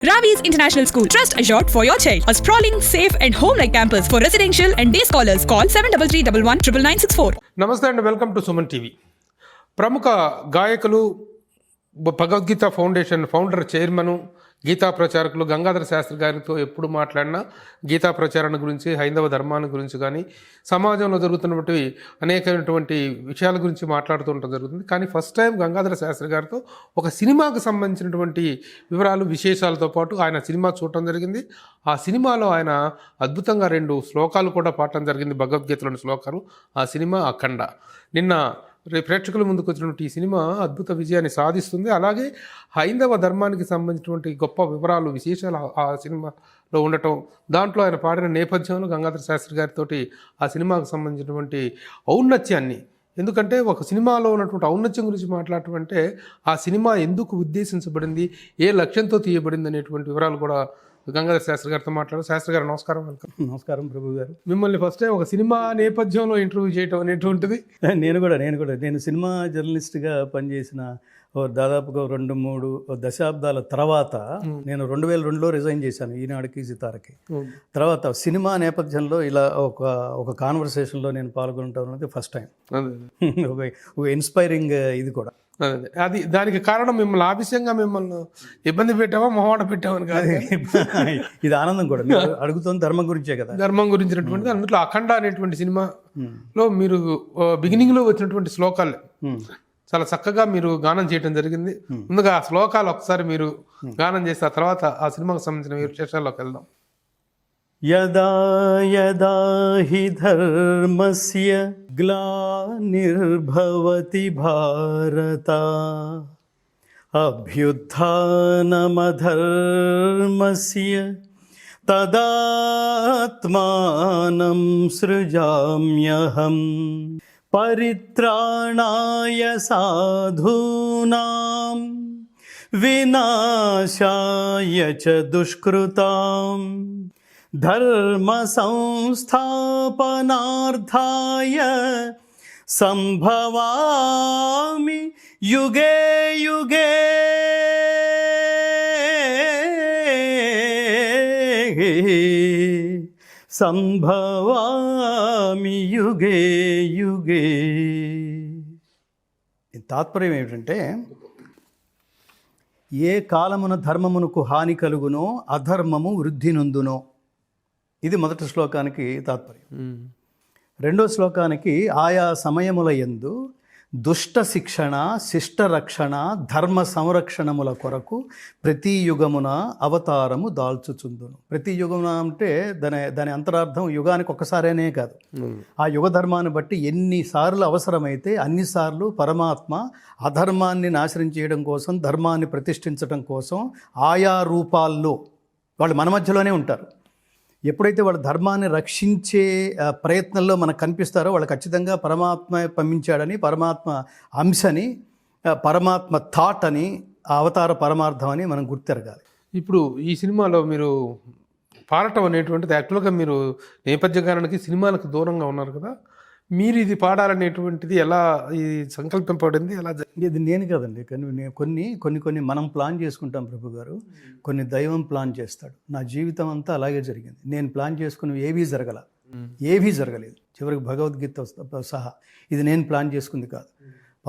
Ravi's International School. Trust assured for your child. A sprawling, safe and home-like campus for residential and day scholars. Call 7331 నమస్తే అండి, welcome to Suman TV. ప్రముఖ గాయకులు, Bhagavad Gita foundation founder, chairman, Gita ప్రచారకులు గంగాధర శాస్త్రి గారితో ఎప్పుడు మాట్లాడినా గీతా ప్రచారణ గురించి, హైందవ ధర్మాన్ని గురించి కానీ, సమాజంలో జరుగుతున్నటువంటి అనేకమైనటువంటి విషయాల గురించి మాట్లాడుతూ ఉండటం జరుగుతుంది. కానీ ఫస్ట్ టైం గంగాధర శాస్త్రి గారితో ఒక సినిమాకు సంబంధించినటువంటి వివరాలు, విశేషాలతో పాటు ఆయన సినిమా చూడటం జరిగింది. ఆ సినిమాలో ఆయన అద్భుతంగా 2 శ్లోకాలు కూడా పాడటం జరిగింది, భగవద్గీతలోని శ్లోకాలు. ఆ సినిమా అఖండ. నిన్న ప్రేక్షకుల ముందుకు వచ్చినటువంటి ఈ సినిమా అద్భుత విజయాన్ని సాధిస్తుంది. అలాగే హైందవ ధర్మానికి సంబంధించినటువంటి గొప్ప వివరాలు, విశేషాలు ఆ సినిమాలో ఉండటం, దాంట్లో ఆయన పాడిన నేపథ్యంలో గంగాధర శాస్త్రి గారితో ఆ సినిమాకు సంబంధించినటువంటి ఔన్నత్యాన్ని, ఎందుకంటే ఒక సినిమాలో ఉన్నటువంటి ఔన్నత్యం గురించి మాట్లాడటం అంటే ఆ సినిమా ఎందుకు ఉద్దేశించబడింది, ఏ లక్ష్యంతో తీయబడింది అనేటువంటి వివరాలు కూడా గంగాధర శాస్త్రి గారితో మాట్లాడారు. శాస్త్రి గారు నమస్కారం. వెల్కమ్. నమస్కారం ప్రభు గారు. మిమ్మల్ని ఫస్ట్ టైం ఒక సినిమా నేపథ్యంలో ఇంటర్వ్యూ చేయటం అనేటువంటిది, నేను సినిమా జర్నలిస్ట్గా పనిచేసిన దాదాపుగా 2-3 దశాబ్దాల తర్వాత నేను 2002లో రిజైన్ చేశాను ఈనాడుకి, సితారకి. తర్వాత సినిమా నేపథ్యంలో ఇలా ఒక కాన్వర్సేషన్లో నేను పాల్గొనటం అనేది ఫస్ట్ టైం. ఒక ఇన్స్పైరింగ్ ఇది కూడా. అది దానికి కారణం మిమ్మల్ని ఆవిషయంగా మిమ్మల్ని ఇబ్బంది పెట్టావా, మొహమాట పెట్టామని కాదు. ఇది ఆనందం కూడా. అడుగుతుంది ధర్మం గురించే కదా. ధర్మం గురించినటువంటి అందులో అఖండ అనేటువంటి సినిమాలో మీరు బిగినింగ్లో వచ్చినటువంటి శ్లోకాలు చాలా చక్కగా మీరు గానం చేయడం జరిగింది. ముందుగా ఆ శ్లోకాలు ఒకసారి మీరు గానం చేస్తే ఆ తర్వాత ఆ సినిమాకు సంబంధించిన విశేషాల్లోకి వెళ్దాం. యదా యదా హి ధర్మస్య గ్లానిర్భవతి భారత అభ్యుత్థానమధర్మస్య తదాత్మానం సృజామ్యహం పరిత్రాణాయ సాధూనాం వినాశాయ చ దుష్కృతాం ధర్మ సంస్థాపనార్థాయ సంభవామి యుగే యుగే. సంభవామి యుగే యుగే. తాత్పర్యం ఏమిటంటే, ఏ కాలమున ధర్మమునకు హాని కలుగునో అధర్మము వృద్ధి నొందునో. ఇది మొదటి శ్లోకానికి తాత్పర్యం. రెండో శ్లోకానికి ఆయా సమయముల యందు దుష్ట శిక్షణ, శిష్ట రక్షణ, ధర్మ సంరక్షణముల కొరకు ప్రతి యుగమున అవతారము దాల్చుచుందును. ప్రతి యుగమున అంటే దాని అంతరార్థం యుగానికి ఒక్కసారేనే కాదు. ఆ యుగ ధర్మాన్ని బట్టి ఎన్నిసార్లు అవసరమైతే అన్నిసార్లు పరమాత్మ అధర్మాన్ని నాశనం చేయడం కోసం, ధర్మాన్ని ప్రతిష్ఠించడం కోసం ఆయా రూపాల్లో వాళ్ళు మన మధ్యలోనే ఉంటారు. ఎప్పుడైతే వాళ్ళ ధర్మాన్ని రక్షించే ప్రయత్నంలో మనకు కనిపిస్తారో వాళ్ళు ఖచ్చితంగా పరమాత్మ పంపించాడని, పరమాత్మ అంశని, పరమాత్మ థాట్ అని, అవతార పరమార్థం అని మనం గుర్తెరగాలి. ఇప్పుడు ఈ సినిమాలో మీరు పాడటం అనేటువంటిది యాక్చువల్గా మీరు నేపథ్య గానానికి సినిమాలకు దూరంగా ఉన్నారు కదా, మీరు ఇది పాడాలనేటువంటిది ఎలా ఈ సంకల్పం పడింది, ఎలా? ఇది నేను కదండి, కొన్ని మనం ప్లాన్ చేసుకుంటాం ప్రభు గారు, కొన్ని దైవం ప్లాన్ చేస్తాడు. నా జీవితం అంతా అలాగే జరిగింది. నేను ప్లాన్ చేసుకుని ఏవీ జరగలేదు. చివరికి భగవద్గీత సహా ఇది నేను ప్లాన్ చేసుకుంది కాదు.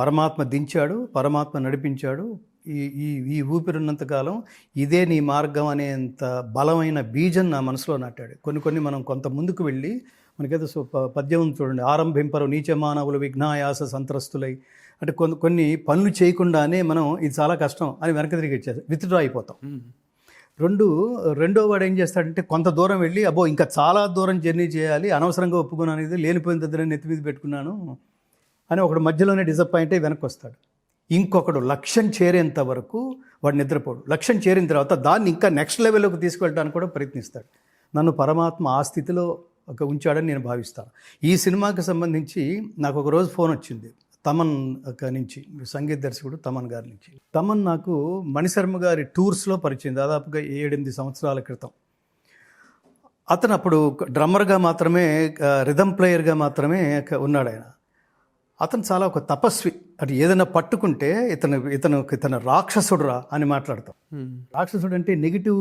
పరమాత్మ దించాడు, పరమాత్మ నడిపించాడు. ఈ ఊపిరిన్నంతకాలం ఇదే నీ మార్గం అనేంత బలమైన బీజం నా మనసులో నాటాడు. కొన్ని మనం కొంత ముందుకు వెళ్ళి, మనకైతే పద్యం ఉంది చూడండి, ఆరంభింపరు నీచ మానవులు విఘ్నాయాస సంత్రస్తులై. అంటే కొన్ని పనులు చేయకుండానే మనం ఇది చాలా కష్టం అని వెనక తిరిగి వచ్చేది, విత్డ్రా అయిపోతాం. రెండో వాడు ఏం చేస్తాడంటే, కొంత దూరం వెళ్ళి అబ్బో ఇంకా చాలా దూరం జర్నీ చేయాలి, అనవసరంగా ఒప్పుకున్నాను, ఇది లేనిపోయిన దగ్గర నెత్తి మీద పెట్టుకున్నాను అని ఒకడు మధ్యలోనే డిసప్పాయింట్ అయ్యి వెనక్కి వస్తాడు. ఇంకొకడు లక్ష్యం చేరేంత వరకు వాడు నిద్రపోడు. లక్ష్యం చేరిన తర్వాత దాన్ని ఇంకా నెక్స్ట్ లెవెల్లోకి తీసుకెళ్ళడానికి కూడా ప్రయత్నిస్తాడు. నన్ను పరమాత్మ ఆ స్థితిలో ఉంచాడని నేను భావిస్తాను. ఈ సినిమాకి సంబంధించి నాకు ఒక రోజు ఫోన్ వచ్చింది తమన్ నుంచి, సంగీత దర్శకుడు తమన్ గారి నుంచి. తమన్ నాకు మణిశర్మ గారి టూర్స్లో పరిచయం, దాదాపుగా 7-8 సంవత్సరాల క్రితం. అతను అప్పుడు డ్రమ్మర్గా మాత్రమే, రిథమ్ ప్లేయర్గా మాత్రమే ఉన్నాడు ఆయన. అతను చాలా ఒక తపస్వి. అంటే ఏదైనా పట్టుకుంటే ఇతను రాక్షసుడురా అని మాట్లాడతాం. రాక్షసుడు అంటే నెగిటివ్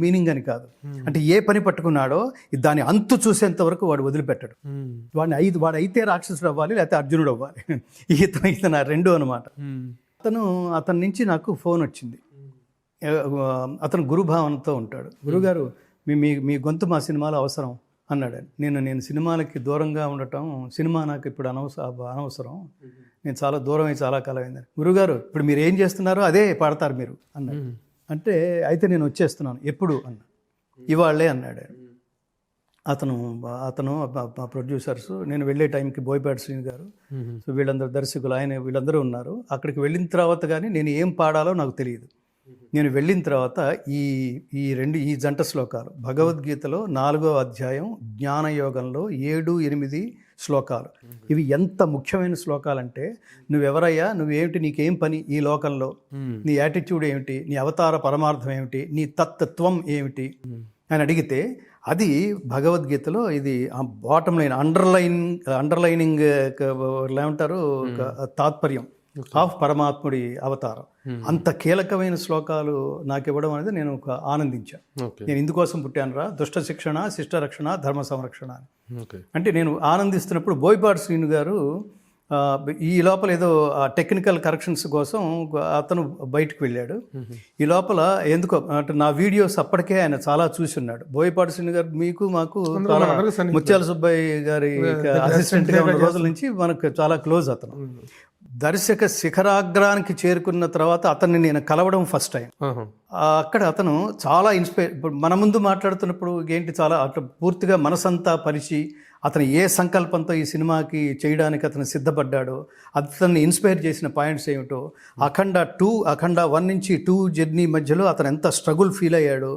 మీనింగ్ అని కాదు. అంటే ఏ పని పట్టుకున్నాడో దాని అంతు చూసేంత వరకు వాడు వదిలిపెట్టాడు. వాడు అయితే రాక్షసుడు అవ్వాలి, లేకపోతే అర్జునుడు అవ్వాలి. ఇతను రెండు అనమాట. అతని నుంచి నాకు ఫోన్ వచ్చింది. అతను గురుభావనతో ఉంటాడు. గురుగారు, మీ గొంతు మా సినిమాలో అవసరం అన్నాడు. నేను సినిమాలకి దూరంగా ఉండటం, సినిమా నాకు ఇప్పుడు అనవసరం, నేను చాలా దూరం అయి చాలా కాలం అయిందని. గురుగారు, ఇప్పుడు మీరు ఏం చేస్తున్నారో అదే పాడతారు మీరు అన్నాడు. అంటే అయితే నేను వచ్చేస్తున్నాను. ఎప్పుడు అన్నా. ఇవాళ్లే అన్నాడు. అతను ప్రొడ్యూసర్స్, నేను వెళ్ళే టైంకి బోయపాటి శ్రీని గారు, సో వీళ్ళందరూ దర్శకులు, వీళ్ళందరూ ఉన్నారు. అక్కడికి వెళ్ళిన తర్వాత కానీ నేను ఏం పాడాలో నాకు తెలియదు. నేను వెళ్ళిన తర్వాత ఈ జంట శ్లోకాలు భగవద్గీతలో 4వ అధ్యాయం జ్ఞానయోగంలో 7-8 శ్లోకాలు. ఇవి ఎంత ముఖ్యమైన శ్లోకాలంటే, నువ్వెవరయ్యా, నువ్వేమిటి, నీకేం పని ఈ లోకంలో, నీ యాటిట్యూడ్ ఏమిటి, నీ అవతార పరమార్థం ఏమిటి, నీ తత్వం ఏమిటి అని అడిగితే అది భగవద్గీతలో ఇది బాటమ్ లైన్ అండర్లైనింగ్ ఏమంటారు తాత్పర్యం ఆఫ్ పరమాత్ముడి అవతారం. అంత కీలకమైన శ్లోకాలు నాకు ఇవ్వడం అనేది నేను ఆనందించాను. నేను ఇందుకోసం పుట్టానురా, దుష్ట శిక్షణ, శిష్ట రక్షణ, ధర్మ సంరక్షణ అని. అంటే నేను ఆనందిస్తున్నప్పుడు బోయపాటి శ్రీను గారు ఈ లోపల ఏదో టెక్నికల్ కరెక్షన్స్ కోసం అతను బయటకు వెళ్ళాడు. ఈ లోపల ఎందుకో అంటే నా వీడియోస్ అప్పటికే ఆయన చాలా చూసి ఉన్నాడు. బోయపాటి శ్రీను గారు మీకు మాకు ముత్యాల సుబ్బయ్య గారి అసిస్టెంట్గా ఉన్న రోజుల నుంచి మనకు చాలా క్లోజ్. అతను దర్శక శిఖరాగ్రానికి చేరుకున్న తర్వాత అతన్ని నేను కలవడం ఫస్ట్ టైం. అక్కడ అతను చాలా ఇప్పుడు మన ముందు మాట్లాడుతున్నప్పుడు ఏంటి చాలా అట్లా పూర్తిగా మనసంతా పరిచి అతను ఏ సంకల్పంతో ఈ సినిమాకి చేయడానికి అతను సిద్ధపడ్డాడో, అతన్ని ఇన్స్పైర్ చేసిన పాయింట్స్ ఏమిటో, అఖండ 1 నుంచి 2 జర్నీ మధ్యలో అతను ఎంత స్ట్రగుల్ ఫీల్ అయ్యాడో,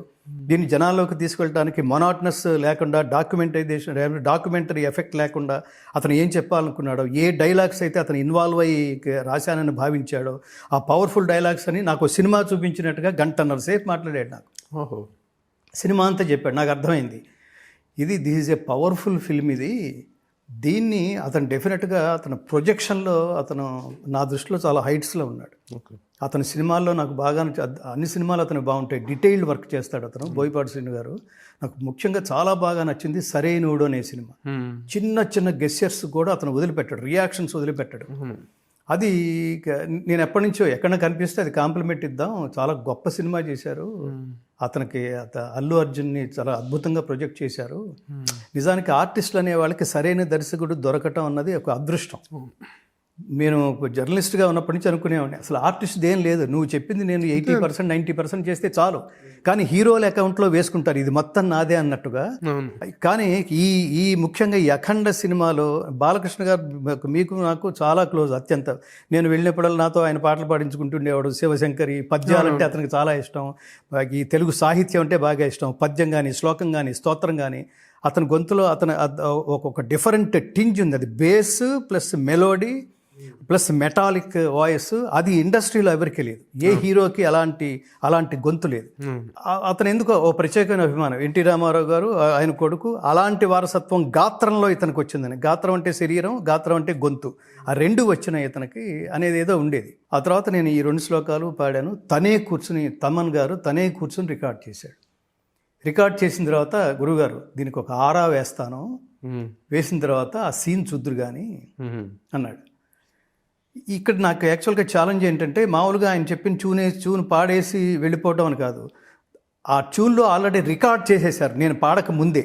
దీన్ని జనాల్లోకి తీసుకెళ్ళడానికి మొనాటనస్ లేకుండా, డాక్యుమెంటరీ ఎఫెక్ట్ లేకుండా అతను ఏం చెప్పాలనుకున్నాడో, ఏ డైలాగ్స్ అయితే అతను ఇన్వాల్వ్ అయ్యి రాశానని భావించాడో, ఆ పవర్ఫుల్ డైలాగ్స్ అని నాకు సినిమా చూపించినట్టుగా 1.5 సేపు మాట్లాడాడు నాకు. సినిమా అంతా చెప్పాడు. నాకు అర్థమైంది this is a powerful film. దీన్ని అతను డెఫినెట్గా అతను ప్రొజెక్షన్లో అతను నా దృష్టిలో చాలా హైట్స్లో ఉన్నాడు. అతని సినిమాల్లో నాకు బాగా అన్ని సినిమాలు అతను బాగుంటాయి. డీటెయిల్డ్ వర్క్ చేస్తాడు అతను. బోయపాటి శ్రీను గారు నాకు ముఖ్యంగా చాలా బాగా నచ్చింది సరైనోడు అనే సినిమా. చిన్న గెస్చర్స్ కూడా అతను వదిలిపెట్టాడు, రియాక్షన్స్ వదిలిపెట్టాడు. అది నేను ఎప్పటి నుంచో ఎక్కడ కనిపిస్తే అది కాంప్లిమెంట్ ఇద్దాం, చాలా గొప్ప సినిమా చేశారు. అతనికి అల్లు అర్జున్ని చాలా అద్భుతంగా ప్రొజెక్ట్ చేశారు. నిజానికి ఆర్టిస్టులు అనే వాళ్ళకి సరైన దర్శకుడు దొరకటం అన్నది ఒక అదృష్టం. నేను జర్నలిస్ట్గా ఉన్నప్పటి నుంచి అనుకునేవాడిని, అసలు ఆర్టిస్ట్ ఏం లేదు, నువ్వు చెప్పింది నేను 80% 90% చేస్తే చాలు, కానీ హీరోల అకౌంట్లో వేసుకుంటారు ఇది మొత్తం నాదే అన్నట్టుగా. కానీ ఈ ముఖ్యంగా ఈ అఖండ సినిమాలో బాలకృష్ణ గారు మీకు నాకు చాలా క్లోజ్, అత్యంత. నేను వెళ్ళినప్పుడల్లా నాతో ఆయన పాటలు పాడించుకుంటుండేవాడు. శివశంకరి పద్యాలంటే అతనికి చాలా ఇష్టం, ఈ తెలుగు సాహిత్యం అంటే బాగా ఇష్టం. పద్యం కానీ, శ్లోకం కానీ, స్తోత్రం కానీ అతని గొంతులో ఒక డిఫరెంట్ టింజ్ ఉంది. అది base plus melody plus metallic voice. అది ఇండస్ట్రీలో ఎవరికి లేదు, ఏ హీరోకి అలాంటి గొంతు లేదు. అతను ఎందుకో ఓ ప్రత్యేకమైన అభిమానం. ఎన్టీ రామారావు గారు ఆయన కొడుకు, అలాంటి వారసత్వం గాత్రంలో ఇతనికి వచ్చిందని. గాత్రం అంటే శరీరం, గాత్రం అంటే గొంతు, ఆ 2 వచ్చినాయి ఇతనికి అనేది ఏదో ఉండేది. ఆ తర్వాత నేను ఈ 2 శ్లోకాలు పాడాను. తమన్ గారు తనే కూర్చుని రికార్డ్ చేశాడు. రికార్డ్ చేసిన తర్వాత, గురుగారు దీనికి ఒక ఆరా వేస్తాను, వేసిన తర్వాత ఆ సీన్ చూద్దురు కానీ అన్నాడు. ఇక్కడ నాకు యాక్చువల్గా ఛాలెంజ్ ఏంటంటే, మామూలుగా ఆయన చెప్పిన ట్యూన్ పాడేసి వెళ్ళిపోవడం అని కాదు, ఆ ట్యూన్లో ఆల్రెడీ రికార్డ్ చేసేసారు నేను పాడక ముందే.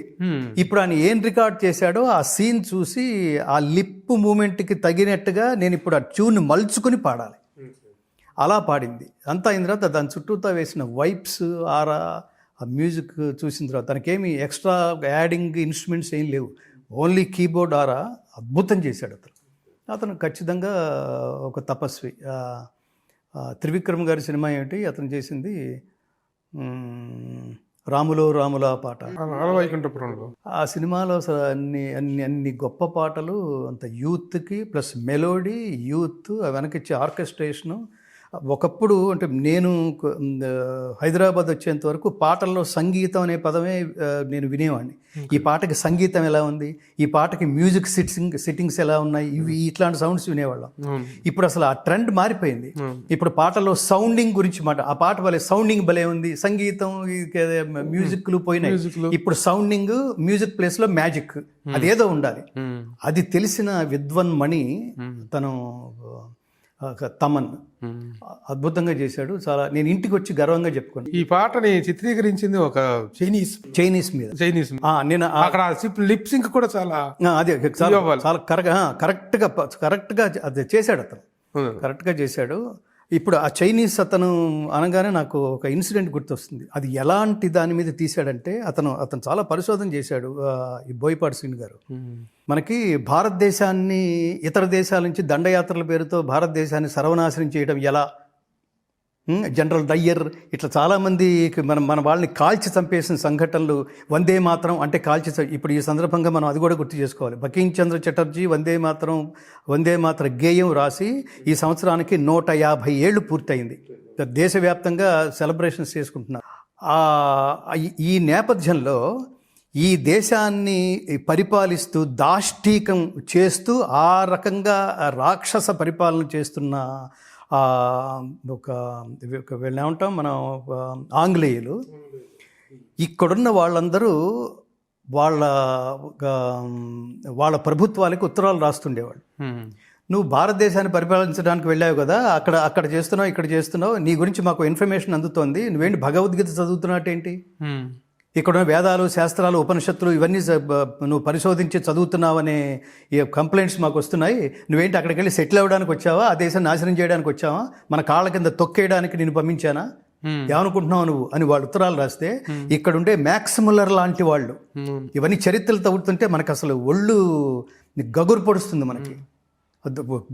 ఇప్పుడు ఆయన ఏం రికార్డ్ చేశాడో ఆ సీన్ చూసి ఆ లిప్ మూమెంట్కి తగినట్టుగా నేను ఇప్పుడు ఆ ట్యూన్ మలుచుకుని పాడాలి. అలా పాడింది. అంతా అయిన తర్వాత దాని చుట్టూతో వేసిన వైబ్స్, ఆరా, ఆ మ్యూజిక్ చూసిన తర్వాత తనకేమి ఎక్స్ట్రా యాడింగ్ ఇన్స్ట్రుమెంట్స్ ఏం లేవు, ఓన్లీ కీబోర్డ్ ఆరా. అద్భుతం చేశాడు అతను ఖచ్చితంగా ఒక తపస్వి. త్రివిక్రమ్ గారి సినిమా ఏమిటి అతను చేసింది, రాములా పాట. ఆ సినిమాలో అన్ని గొప్ప పాటలు, అంత యూత్కి ప్లస్ మెలోడీ, యూత్ వెనకిచ్చే ఆర్కెస్ట్రేషను, ఒకప్పుడు అంటే నేను హైదరాబాద్ వచ్చేంత వరకు పాటల్లో సంగీతం అనే పదమే నేను వినేవాడిని. ఈ పాటకి సంగీతం ఎలా ఉంది, ఈ పాటకి మ్యూజిక్ సిట్టింగ్స్ ఎలా ఉన్నాయి, ఇవి ఇట్లాంటి సౌండ్స్ వినేవాళ్ళం. ఇప్పుడు అసలు ఆ ట్రెండ్ మారిపోయింది. ఇప్పుడు పాటల్లో సౌండింగ్ గురించి ఆ పాట భలే సౌండింగ్ భలే ఉంది, సంగీతం మ్యూజిక్లు పోయినాయి. ఇప్పుడు సౌండింగ్ మ్యూజిక్ ప్లేస్ లో మ్యాజిక్ అదేదో ఉండాలి. అది తెలిసిన విద్వన్ మణి తను తమన్ అద్భుతంగా చేశాడు. చాలా నేను ఇంటికి వచ్చి గర్వంగా చెప్పుకోండి. ఈ పాటని చిత్రీకరించింది ఒక చైనీస్ మీద. నేను అక్కడ లిప్ సింక్ కూడా చాలా అదే చాలా కరెక్ట్గా అది చేశాడు. అతను కరెక్ట్గా చేశాడు. ఇప్పుడు ఆ చైనీస్ అతను అనగానే నాకు ఒక ఇన్సిడెంట్ గుర్తొస్తుంది. అది ఎలాంటి దాని మీద తీశాడంటే అతను చాలా పరిశోధన చేశాడు. ఈ బోయపాటి శ్రీను గారు మనకి భారతదేశాన్ని ఇతర దేశాల నుంచి దండయాత్రల పేరుతో భారతదేశాన్ని సర్వనాశనం చేయడం ఎలా, జనరల్ డయ్యర్ ఇట్లా చాలామంది మన వాళ్ళని కాల్చి చంపేసిన సంఘటనలు, వందే మాత్రం అంటే ఇప్పుడు ఈ సందర్భంగా మనం అది కూడా గుర్తు చేసుకోవాలి. బంకిం చంద్ర చటర్జీ వందే మాత్ర గేయం రాసి ఈ సంవత్సరానికి 150 ఏళ్ళు పూర్తయింది. దేశవ్యాప్తంగా సెలబ్రేషన్స్ చేసుకుంటున్నారు. ఈ నేపథ్యంలో ఈ దేశాన్ని పరిపాలిస్తూ దాష్టీకం చేస్తూ ఆ రకంగా రాక్షస పరిపాలన చేస్తున్న ఏమంటాం మనం ఆంగ్లేయులు ఇక్కడున్న వాళ్ళందరూ వాళ్ళ ప్రభుత్వాలకు ఉత్తరాలు రాస్తుండేవాళ్ళు. నువ్వు భారతదేశాన్ని పరిపాలించడానికి వెళ్ళావు కదా, అక్కడ చేస్తున్నావు, ఇక్కడ చేస్తున్నావు, నీ గురించి మాకు ఇన్ఫర్మేషన్ అందుతోంది, నువ్వేంటి భగవద్గీత చదువుతున్నట్టేంటి, ఇక్కడ వేదాలు శాస్త్రాలు ఉపనిషత్తులు ఇవన్నీ నువ్వు పరిశోధించి చదువుతున్నావనే కంప్లైంట్స్ మాకు వస్తున్నాయి, నువ్వేంటి అక్కడికి వెళ్ళి సెటిల్ అవ్వడానికి వచ్చావా, ఆ దేశాన్ని నాశనం చేయడానికి వచ్చావా, మన కాళ్ళ కింద తొక్కేయడానికి నేను పంపించానా, ఏమనుకుంటున్నావు నువ్వు అని వాళ్ళు ఉత్తరాలు రాస్తే ఇక్కడుండే మ్యాక్స్ ముల్లర్ లాంటి వాళ్ళు ఇవన్నీ చరిత్రలు తవ్వుతుంటే మనకు అసలు ఒళ్ళు గగురు పొడుస్తుంది, మనకి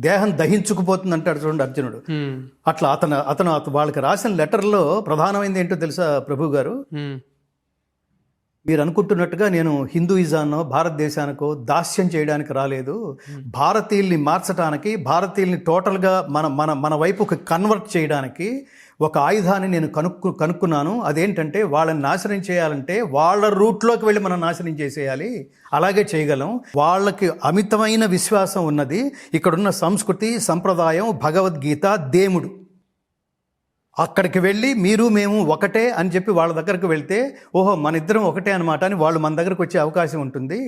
దేహం దహించుకుపోతుంది అంటాడు చూడండి అర్జునుడు. అట్లా అతను వాళ్ళకి రాసిన లెటర్లో ప్రధానమైనది ఏంటో తెలుసా ప్రభు గారు, మీరు అనుకుంటున్నట్టుగా నేను హిందూయిజాన్నో భారతదేశానికో దాస్యం చేయడానికి రాలేదు, భారతీయుల్ని మార్చడానికి, భారతీయుల్ని టోటల్గా మన వైపుకి కన్వర్ట్ చేయడానికి ఒక ఆయుధాన్ని నేను కనుక్కున్నాను. అదేంటంటే వాళ్ళని నాశనం చేయాలంటే వాళ్ళ రూట్లోకి వెళ్ళి మనం నాశనం చేసేయాలి, అలాగే చేయగలం. వాళ్ళకి అమితమైన విశ్వాసం ఉన్నది, ఇక్కడున్న సంస్కృతి సంప్రదాయం భగవద్గీత దేవుడు, అక్కడికి వెళ్ళి మీరు మేము ఒకటే అని చెప్పి వాళ్ళ దగ్గరకు వెళ్తే ఓహో మన ఇద్దరం ఒకటే అనమాట అని వాళ్ళు మన దగ్గరకు వచ్చే అవకాశం ఉంటుంది.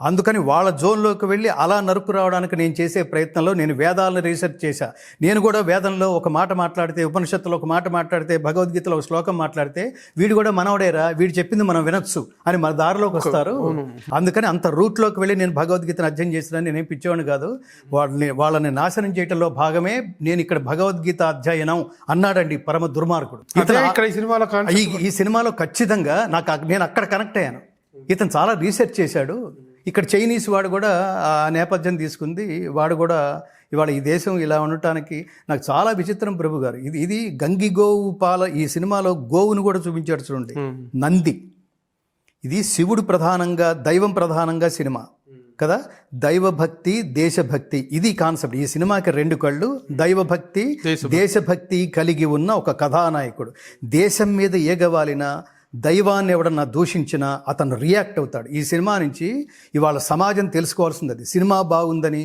అందుకని వాళ్ళ జోన్లోకి వెళ్ళి అలా నరుకు రావడానికి నేను చేసే ప్రయత్నంలో నేను వేదాలను రీసెర్చ్ చేశా. నేను కూడా వేదంలో ఒక మాట మాట్లాడితే, ఉపనిషత్తులో ఒక మాట మాట్లాడితే, భగవద్గీతలో ఒక శ్లోకం మాట్లాడితే వీడు కూడా మనవడేరా, వీడు చెప్పింది మనం వినొచ్చు అని మన దారిలోకి వస్తారు. అందుకని అంత రూట్లోకి వెళ్ళి నేను భగవద్గీతను అధ్యయనం చేసినా నేనేం పిచ్చేవాడిని కాదు. వాళ్ళని నాశనం చేయడంలో భాగమే నేను ఇక్కడ భగవద్గీత అధ్యయనం అన్నాడండి పరమ దుర్మార్గుడు. ఈ సినిమాలో ఖచ్చితంగా నేను అక్కడ కనెక్ట్ అయ్యాను. ఇతను చాలా రీసెర్చ్ చేశాడు. ఇక్కడ చైనీస్ వాడు కూడా ఆ నేపథ్యం తీసుకుంది. వాడు కూడా ఇవాళ ఈ దేశం ఇలా ఉండటానికి నాకు చాలా విచిత్రం ప్రభు గారు. ఇది గంగిగోవు ఈ సినిమాలో గోవును కూడా చూపించాడు చూడండి, నంది. ఇది శివుడు ప్రధానంగా, దైవం ప్రధానంగా సినిమా కదా, దైవభక్తి దేశభక్తి ఇది కాన్సెప్ట్. ఈ సినిమాకి 2 కళ్ళు, దైవభక్తి దేశభక్తి కలిగి ఉన్న ఒక కథానాయకుడు. దేశం మీద ఏగవాలినా, దైవాన్ని ఎవడన్నా దూషించినా అతను రియాక్ట్ అవుతాడు. ఈ సినిమా నుంచి ఇవాళ సమాజం తెలుసుకోవాల్సింది అది. సినిమా బాగుందని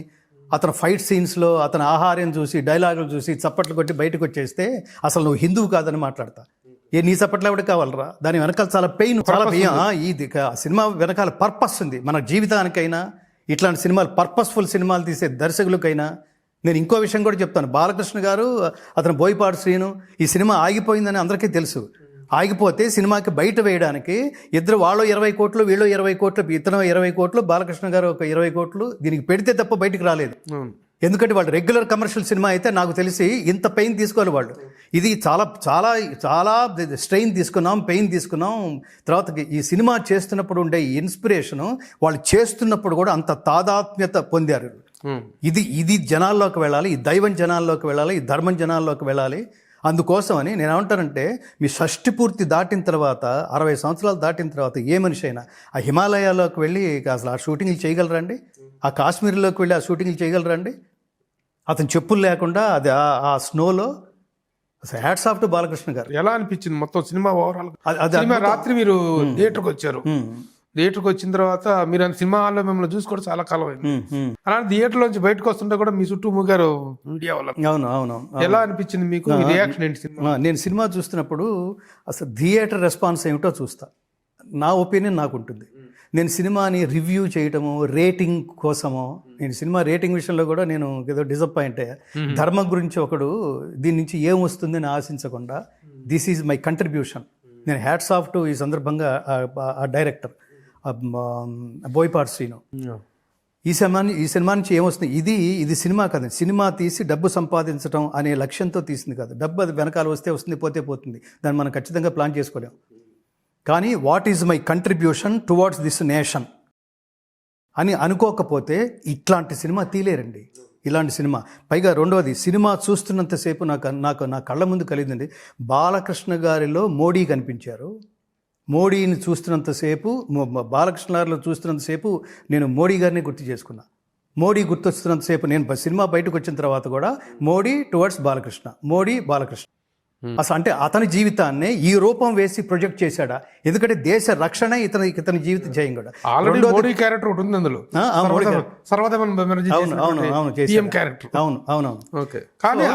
అతను ఫైట్ సీన్స్లో అతను ఆహార్యం చూసి, డైలాగులు చూసి చప్పట్లు కొట్టి బయటకు వచ్చేస్తే అసలు నువ్వు హిందువు కాదని మాట్లాడతా. నీ చప్పట్లు ఎవరికి కావాలరా, దాని వెనకాల చాలా పెయిన్, చాలా భయం. ఇది సినిమా వెనకాల పర్పస్ ఉంది. మన జీవితానికైనా ఇట్లాంటి సినిమాలు, పర్పస్ఫుల్ సినిమాలు తీసే దర్శకులకైనా. నేను ఇంకో విషయం కూడా చెప్తాను. బాలకృష్ణ గారు, అతను బోయపాటి శ్రీను, ఈ సినిమా ఆగిపోయిందని అందరికీ తెలుసు. ఆగిపోతే సినిమాకి బయట వేయడానికి ఇద్దరు, వాళ్ళు 20 కోట్లు వీళ్ళు 20 కోట్లు, ఇతను 20 కోట్లు, బాలకృష్ణ గారు ఒక 20 కోట్లు దీనికి పెడితే తప్ప బయటికి రాలేదు. ఎందుకంటే వాళ్ళు రెగ్యులర్ కమర్షియల్ సినిమా అయితే నాకు తెలిసి ఇంత పెయిన్ తీసుకోవాలి వాళ్ళు. ఇది చాలా చాలా చాలా స్ట్రెయిన్ తీసుకున్నాం, పెయిన్ తీసుకున్నాం. తర్వాత ఈ సినిమా చేస్తున్నప్పుడు ఉండే ఇన్స్పిరేషను వాళ్ళు చేస్తున్నప్పుడు కూడా అంత తాదాత్మ్యత పొందారు. ఇది జనాల్లోకి వెళ్ళాలి, ఈ దైవం జనాల్లోకి వెళ్ళాలి, ఈ ధర్మం జనాల్లోకి వెళ్ళాలి. అందుకోసమని నేను ఏమంటానంటే, మీ షష్టి పూర్తి దాటిన తర్వాత, 60 సంవత్సరాలు దాటిన తర్వాత ఏ మనిషి అయినా ఆ హిమాలయాల్లోకి వెళ్ళి అసలు ఆ షూటింగ్లు చేయగలరండి? ఆ కాశ్మీర్లోకి వెళ్ళి ఆ షూటింగ్లు చేయగలరండి? అతను చెప్పులు లేకుండా అది ఆ స్నోలో అసలు హ్యాట్స్ ఆఫ్ టు బాలకృష్ణ గారు. ఎలా అనిపించింది మొత్తం సినిమా ఓవరాల్? అది సినిమా రాత్రి మీరు థియేటర్కి వచ్చారు. థియేటర్కి వచ్చిన తర్వాత మీరు సినిమా హాల్లో మిమ్మల్ని చూసుకోవడం చాలా కాలం అయింది. అలాంటి థియేటర్ నుంచి బయటకు వస్తుంటే కూడా మీ చుట్టూ మూగారు మీడియా వల్ల. అవును. ఎలా అనిపించింది మీకు? రియాక్షన్ ఏంటి సినిమా? నేను సినిమా చూస్తున్నప్పుడు అసలు థియేటర్ రెస్పాన్స్ ఏమిటో చూస్తా. నా ఒపీనియన్ నాకు ఉంటుంది. నేను సినిమాని రివ్యూ చేయటము, రేటింగ్ కోసమో, నేను సినిమా రేటింగ్ విషయంలో కూడా నేను ఏదో డిసప్పాయింట్ అయ్యా. ధర్మం గురించి ఒకడు దీని నుంచి ఏం వస్తుందని ఆశించకుండా దిస్ ఈజ్ మై కంట్రిబ్యూషన్. నేను హ్యాట్స్ ఆఫ్ టు ఈ సందర్భంగా ఆ డైరెక్టర్ బోయపాటి శ్రీను. ఈ సినిమా నుంచి ఏమొస్తుంది, ఇది సినిమా కాదు, సినిమా తీసి డబ్బు సంపాదించడం అనే లక్ష్యంతో తీసింది కాదు. డబ్బు అది వెనకాల వస్తే వస్తుంది, పోతే పోతుంది, దాన్ని మనం ఖచ్చితంగా ప్లాన్ చేసుకోలేం. కానీ what is my contribution towards this nation అని అనుకోకపోతే ఇట్లాంటి సినిమా తీలేరండి. ఇలాంటి సినిమా పైగా రెండవది, సినిమా చూస్తున్నంతసేపు నా కళ్ళ ముందు కలిగిందండి. బాలకృష్ణ గారిలో మోడీ కనిపించారు. మోడీని చూస్తున్నంతసేపు, బాలకృష్ణ గారిలో చూస్తున్నంతసేపు నేను మోడీ గారిని గుర్తు చేసుకున్నా. మోడీ గుర్తొస్తున్నంతసేపు నేను సినిమా బయటకు వచ్చిన తర్వాత కూడా మోడీ టువర్డ్స్ బాలకృష్ణ, మోడీ బాలకృష్ణ. అసలు అంటే అతని జీవితాన్ని ఈ రూపం వేసి ప్రొజెక్ట్ చేశాడా? ఎందుకంటే దేశ రక్షణ ఇతని జీవిత జయం కూడా. ఆల్రెడీ మోడీ క్యారెక్టర్ ఒకటి ఉంది అందులో. అవును. ఓకే. కానీ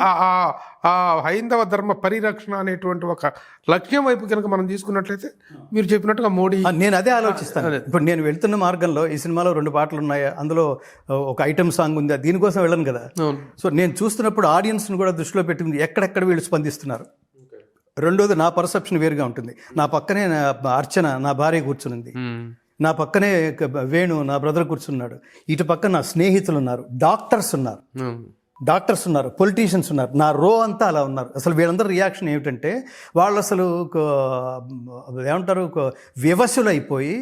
ఆ హైందవ ధర్మ పరిరక్షణ అనేటువంటి ఒక లక్ష్యం వైపు కనుక మనం తీసుకున్నట్లయితే మీరు చెప్పినట్టుగా మోడీ, నేను అదే ఆలోచిస్తాను. ఇప్పుడు నేను వెళ్తున్న మార్గంలో ఈ సినిమాలో 2 పాటలు ఉన్నాయి, అందులో ఒక ఐటమ్ సాంగ్ ఉంది, దీనికోసం వెళ్ళను కదా. సో నేను చూస్తున్నప్పుడు ఆడియన్స్ని కూడా దృష్టిలో పెట్టుకుంది, ఎక్కడెక్కడ వీళ్ళు స్పందిస్తున్నారు. రెండోది, నా పర్సెప్షన్ వేరుగా ఉంటుంది. నా పక్కనే అర్చన నా భార్య కూర్చునింది, నా పక్కనే వేణు నా బ్రదర్ కూర్చున్నాడు, ఇటు పక్క నా స్నేహితులు ఉన్నారు, డాక్టర్స్ ఉన్నారు, పొలిటీషియన్స్ ఉన్నారు, నా రో అంతా అలా ఉన్నారు. అసలు వీళ్ళందరూ రియాక్షన్ ఏమిటంటే వాళ్ళు అసలు ఏమంటారు, వివశులు అయిపోయి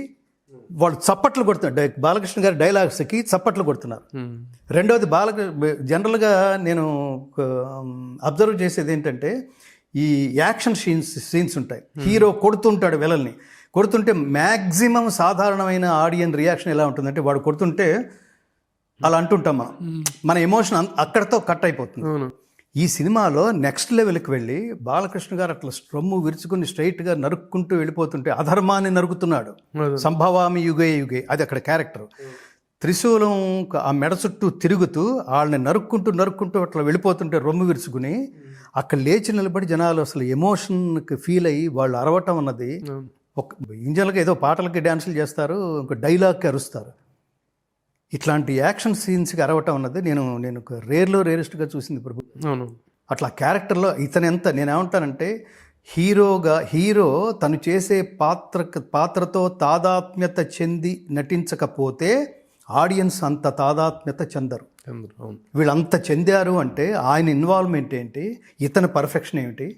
వాళ్ళు చప్పట్లు కొడుతున్నారు. బాలకృష్ణ గారి డైలాగ్స్కి చప్పట్లు కొడుతున్నారు. రెండవది, జనరల్గా నేను అబ్జర్వ్ చేసేది ఏంటంటే, ఈ యాక్షన్ సీన్స్ ఉంటాయి, హీరో కొడుతుంటాడు విలన్ని, కొడుతుంటే మ్యాక్సిమం సాధారణమైన ఆడియన్ రియాక్షన్ ఎలా ఉంటుందంటే, వాడు కొడుతుంటే అలా అంటుంటాం మన ఎమోషన్ అక్కడితో కట్ అయిపోతుంది. ఈ సినిమాలో నెక్స్ట్ లెవెల్కి వెళ్ళి బాలకృష్ణ గారు అట్లా రొమ్ము విరుచుకుని స్ట్రైట్గా నరుక్కుంటూ వెళ్ళిపోతుంటే, అధర్మాన్ని నరుకుతున్నాడు, సంభవామి యుగే, అది అక్కడ క్యారెక్టర్. త్రిశూలం ఆ మెడ చుట్టూ తిరుగుతూ వాళ్ళని నరుక్కుంటూ అట్లా వెళ్ళిపోతుంటే రొమ్ము విరుచుకుని అక్కడ లేచి నిలబడి జనాలు అసలు ఎమోషన్కి ఫీల్ అయ్యి వాళ్ళు అరవటం అన్నది, ఒక ఇంజన్గా ఏదో పాటలకి డ్యాన్సులు చేస్తారు, ఇంకో డైలాగ్కి అరుస్తారు. ఇట్లాంటి యాక్షన్ సీన్స్కి అరవటం అన్నది నేను రేరెస్ట్గా చూసింది ప్రభు. అట్లా క్యారెక్టర్లో ఇతనెంత, నేనేమంటానంటే, హీరో తను చేసే పాత్రతో తాదాత్మ్యత చెంది నటించకపోతే ఆడియన్స్ అంత తాదాత్మ్యత చెందరు. వీళ్ళంత చెందారు అంటే ఆయన ఇన్వాల్వ్మెంట్ ఏంటి, ఇతని పర్ఫెక్షన్ ఏమిటి.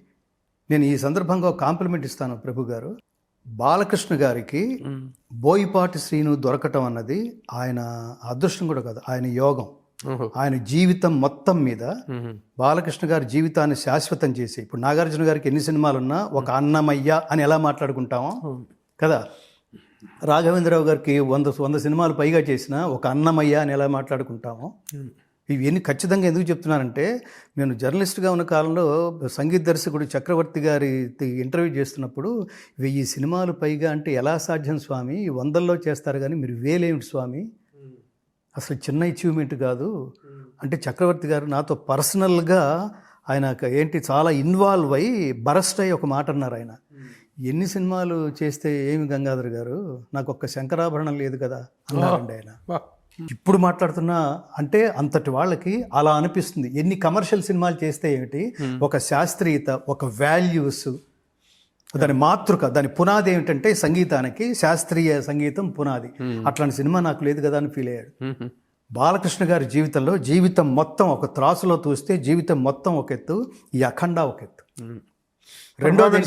నేను ఈ సందర్భంగా కాంప్లిమెంట్ ఇస్తాను ప్రభు గారు. బాలకృష్ణ గారికి బోయపాటి శ్రీను దొరకటం అన్నది ఆయన అదృష్టం కూడా కాదు, ఆయన యోగం. ఆయన జీవితం మొత్తం మీద బాలకృష్ణ గారి జీవితాన్ని శాశ్వతం చేసి, ఇప్పుడు నాగార్జున గారికి ఎన్ని సినిమాలున్నా ఒక అన్నమయ్య అని ఎలా మాట్లాడుకుంటామో కదా, రాఘవేంద్రరావు గారికి 100 సినిమాలు పైగా చేసిన ఒక అన్నమయ్య అని ఎలా మాట్లాడుకుంటామో, ఇవన్నీ ఖచ్చితంగా ఎందుకు చెప్తున్నానంటే, నేను జర్నలిస్ట్గా ఉన్న కాలంలో సంగీత దర్శకుడు చక్రవర్తి గారి ఇంటర్వ్యూ చేస్తున్నప్పుడు 1000 సినిమాలు పైగా అంటే ఎలా సాధ్యం స్వామి, 100లో చేస్తారు కానీ మీరు 1000 ఏమిటి స్వామి, అసలు చిన్న అచీవ్మెంట్ కాదు అంటే, చక్రవర్తి గారు నాతో పర్సనల్గా ఆయన ఏంటి చాలా ఇన్వాల్వ్ అయ్యి బరస్ట్ అయ్యి ఒక మాట అన్నారు. ఆయన ఎన్ని సినిమాలు చేస్తే ఏమి గంగాధర్ గారు, నాకు ఒక్క శంకరాభరణం లేదు కదా అన్నారండి ఆయన. ఇప్పుడు మాట్లాడుతున్నా అంటే అంతటి వాళ్ళకి అలా అనిపిస్తుంది. ఎన్ని కమర్షియల్ సినిమాలు చేస్తే ఏమిటి, ఒక శాస్త్రీయత, ఒక వాల్యూస్, దాని మాతృక, దాని పునాది ఏమిటంటే సంగీతానికి శాస్త్రీయ సంగీతం పునాది. అట్లాంటి సినిమా నాకు లేదు కదా అని ఫీల్ అయ్యాడు. బాలకృష్ణ గారి జీవితంలో జీవితం మొత్తం ఒక త్రాసులో చూస్తే జీవితం మొత్తం ఒక ఎత్తు, ఈ అఖండ ఒక ఎత్తు. రెండోది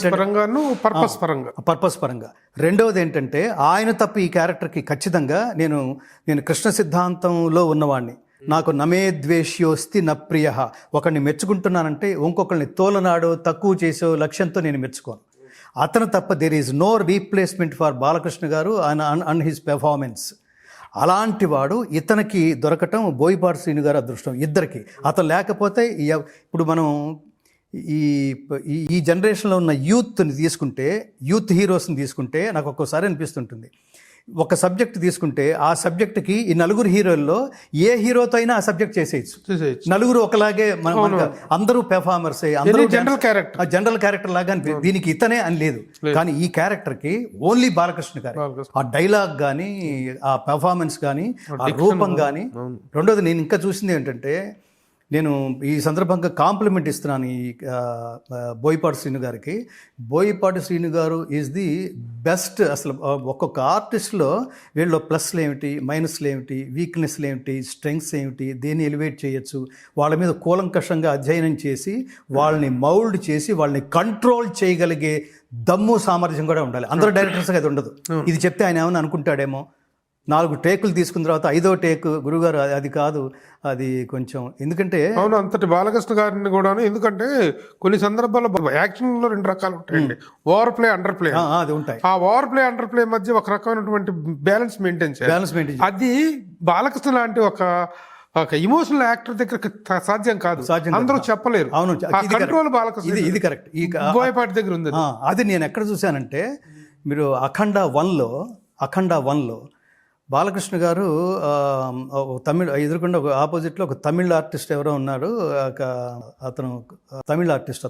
పర్పస్ పరంగా రెండవది ఏంటంటే, ఆయన తప్ప ఈ క్యారెక్టర్కి ఖచ్చితంగా నేను కృష్ణ సిద్ధాంతంలో ఉన్నవాడిని. నాకు నమే ద్వేష్యోస్తి న ప్రియ, ఒకరిని మెచ్చుకుంటున్నానంటే ఇంకొకరిని తోలనాడో తక్కువ చేసో లక్ష్యంతో నేను మెచ్చుకోను. అతను తప్ప there is no replacement for Balakrishna garu and his performance. అలాంటి వాడు ఇతనికి దొరకటం బోయపాటి శ్రీను గారు అదృష్టం, ఇద్దరికి. అతను లేకపోతే ఇప్పుడు మనం ఈ ఈ జనరేషన్లో ఉన్న యూత్ని తీసుకుంటే, యూత్ హీరోస్ని తీసుకుంటే నాకు ఒక్కోసారి అనిపిస్తుంటుంది, ఒక సబ్జెక్ట్ తీసుకుంటే ఆ సబ్జెక్ట్కి ఈ నలుగురు హీరోల్లో ఏ హీరోతో అయినా ఆ సబ్జెక్ట్ చేసేయచ్చు. నలుగురు ఒకలాగే అందరూ పెర్ఫార్మర్స్, అందరూ జనరల్ క్యారెక్టర్ లాగా దీనికి ఇతనే అని లేదు. కానీ ఈ క్యారెక్టర్కి ఓన్లీ బాలకృష్ణ గారు ఆ డైలాగ్ కానీ, ఆ పెర్ఫార్మెన్స్ కానీ, ఆ రూపం కానీ. రెండోది నేను ఇంకా చూసింది ఏంటంటే, నేను ఈ సందర్భంగా కాంప్లిమెంట్ ఇస్తున్నాను ఈ బోయపాటి శ్రీను గారికి. బోయపాటి శ్రీను గారు ఈజ్ ది బెస్ట్. అసలు ఒక్కొక్క ఆర్టిస్ట్లో వీళ్ళు ప్లస్లు ఏమిటి, మైనస్లు ఏమిటి, వీక్నెస్లు ఏమిటి, స్ట్రెంగ్స్ ఏమిటి, దేన్ని ఎలివేట్ చేయొచ్చు, వాళ్ళ మీద కూలంకషంగా అధ్యయనం చేసి వాళ్ళని మౌల్డ్ చేసి వాళ్ళని కంట్రోల్ చేయగలిగే దమ్ము సామర్థ్యం కూడా ఉండాలి. అందరూ డైరెక్టర్స్గా అది ఉండదు. ఇది చెప్తే ఆయన ఏమైనా అనుకుంటాడేమో, 4 టేకులు తీసుకున్న తర్వాత 5వ టేక్ గురుగారు అది కాదు, అది కొంచెం, ఎందుకంటే అవును అంతటి బాలకృష్ణ గారిని కూడా, ఎందుకంటే కొన్ని సందర్భాల్లో యాక్షన్లో 2 రకాలు ఉంటాయండి, ఓవర్ ప్లే, అండర్ ప్లే. అది ఉంటాయి. ఆ ఓవర్ ప్లే, అండర్ ప్లే మధ్య ఒక రకమైనటువంటి బ్యాలెన్స్ మెయింటైన్ చేయాలి. అది బాలకృష్ణ లాంటి ఒక ఇమోషనల్ యాక్టర్ దగ్గర సాధ్యం కాదు, అందరూ చెప్పలేరు. అవును, కంట్రోల్ బాలకృష్ణ ఇది కరెక్ట్. ఈ బోయపాటి దగ్గర ఉంది. అది నేను ఎక్కడ చూశానంటే, మీరు అఖండ 1లో బాలకృష్ణ గారు తమిళ్ ఎదురుకుండా ఆపోజిట్లో ఒక తమిళ్ ఆర్టిస్ట్ ఎవరో ఉన్నారు, అతను తమిళ్ ఆర్టిస్ట్,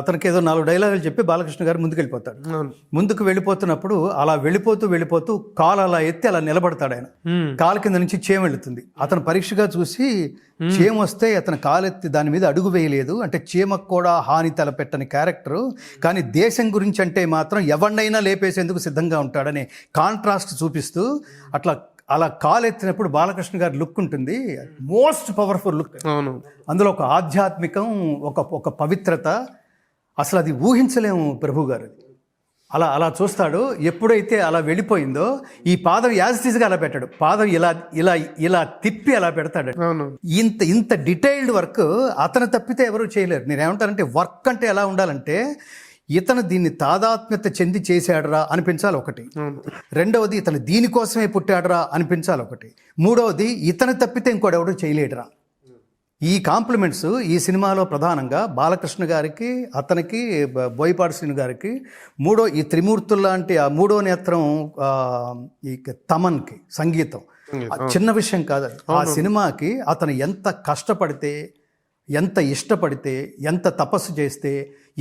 అతనికి ఏదో 4 డైలాగులు చెప్పి బాలకృష్ణ గారు ముందుకు వెళ్ళిపోతున్నప్పుడు అలా వెళ్ళిపోతూ కాలు అలా ఎత్తి అలా నిలబడతాడు. ఆయన కాలు కింద నుంచి చేమ వెళుతుంది. అతను పరీక్షగా చూసి చీమ వస్తే అతను కాలెత్తి దాని మీద అడుగు వేయలేదు, అంటే చీమకు కూడా హాని తలపెట్టని క్యారెక్టరు, కానీ దేశం గురించి అంటే మాత్రం ఎవరినైనా లేపేసేందుకు సిద్ధంగా ఉంటాడని కాంట్రాస్ట్ చూపిస్తూ అలా కాలెత్తినప్పుడు బాలకృష్ణ గారి లుక్ ఉంటుంది, మోస్ట్ పవర్ఫుల్ లుక్. అందులో ఒక ఆధ్యాత్మికం, ఒక పవిత్రత, అసలు అది ఊహించలేము ప్రభు గారు. అలా చూస్తాడు. ఎప్పుడైతే అలా వెళ్ళిపోయిందో ఈ పాదం యాజిటీస్గా అలా పెట్టాడు, పాదం ఇలా తిప్పి అలా పెడతాడు. ఇంత డీటెయిల్డ్ వర్క్ అతను తప్పితే ఎవరు చేయలేరు. నేనేమంటానంటే, వర్క్ అంటే ఎలా ఉండాలంటే, ఇతను దీన్ని తాదాత్మ్యత చెంది చేశాడరా అనిపించాలి ఒకటి, రెండవది ఇతను దీనికోసమే పుట్టాడరా అనిపించాలి ఒకటి, మూడవది ఇతను తప్పితే ఇంకోడెవడు చేయలేడురా. ఈ కాంప్లిమెంట్స్ ఈ సినిమాలో ప్రధానంగా బాలకృష్ణ గారికి, అతనికి, బోయపాటి శ్రీను గారికి, ఈ త్రిమూర్తుల్లాంటి ఆ 3వ నేత్రం ఈ తమన్కి సంగీతం చిన్న విషయం కాదు. ఆ సినిమాకి అతను ఎంత కష్టపడితే, ఎంత ఇష్టపడితే, ఎంత తపస్సు చేస్తే,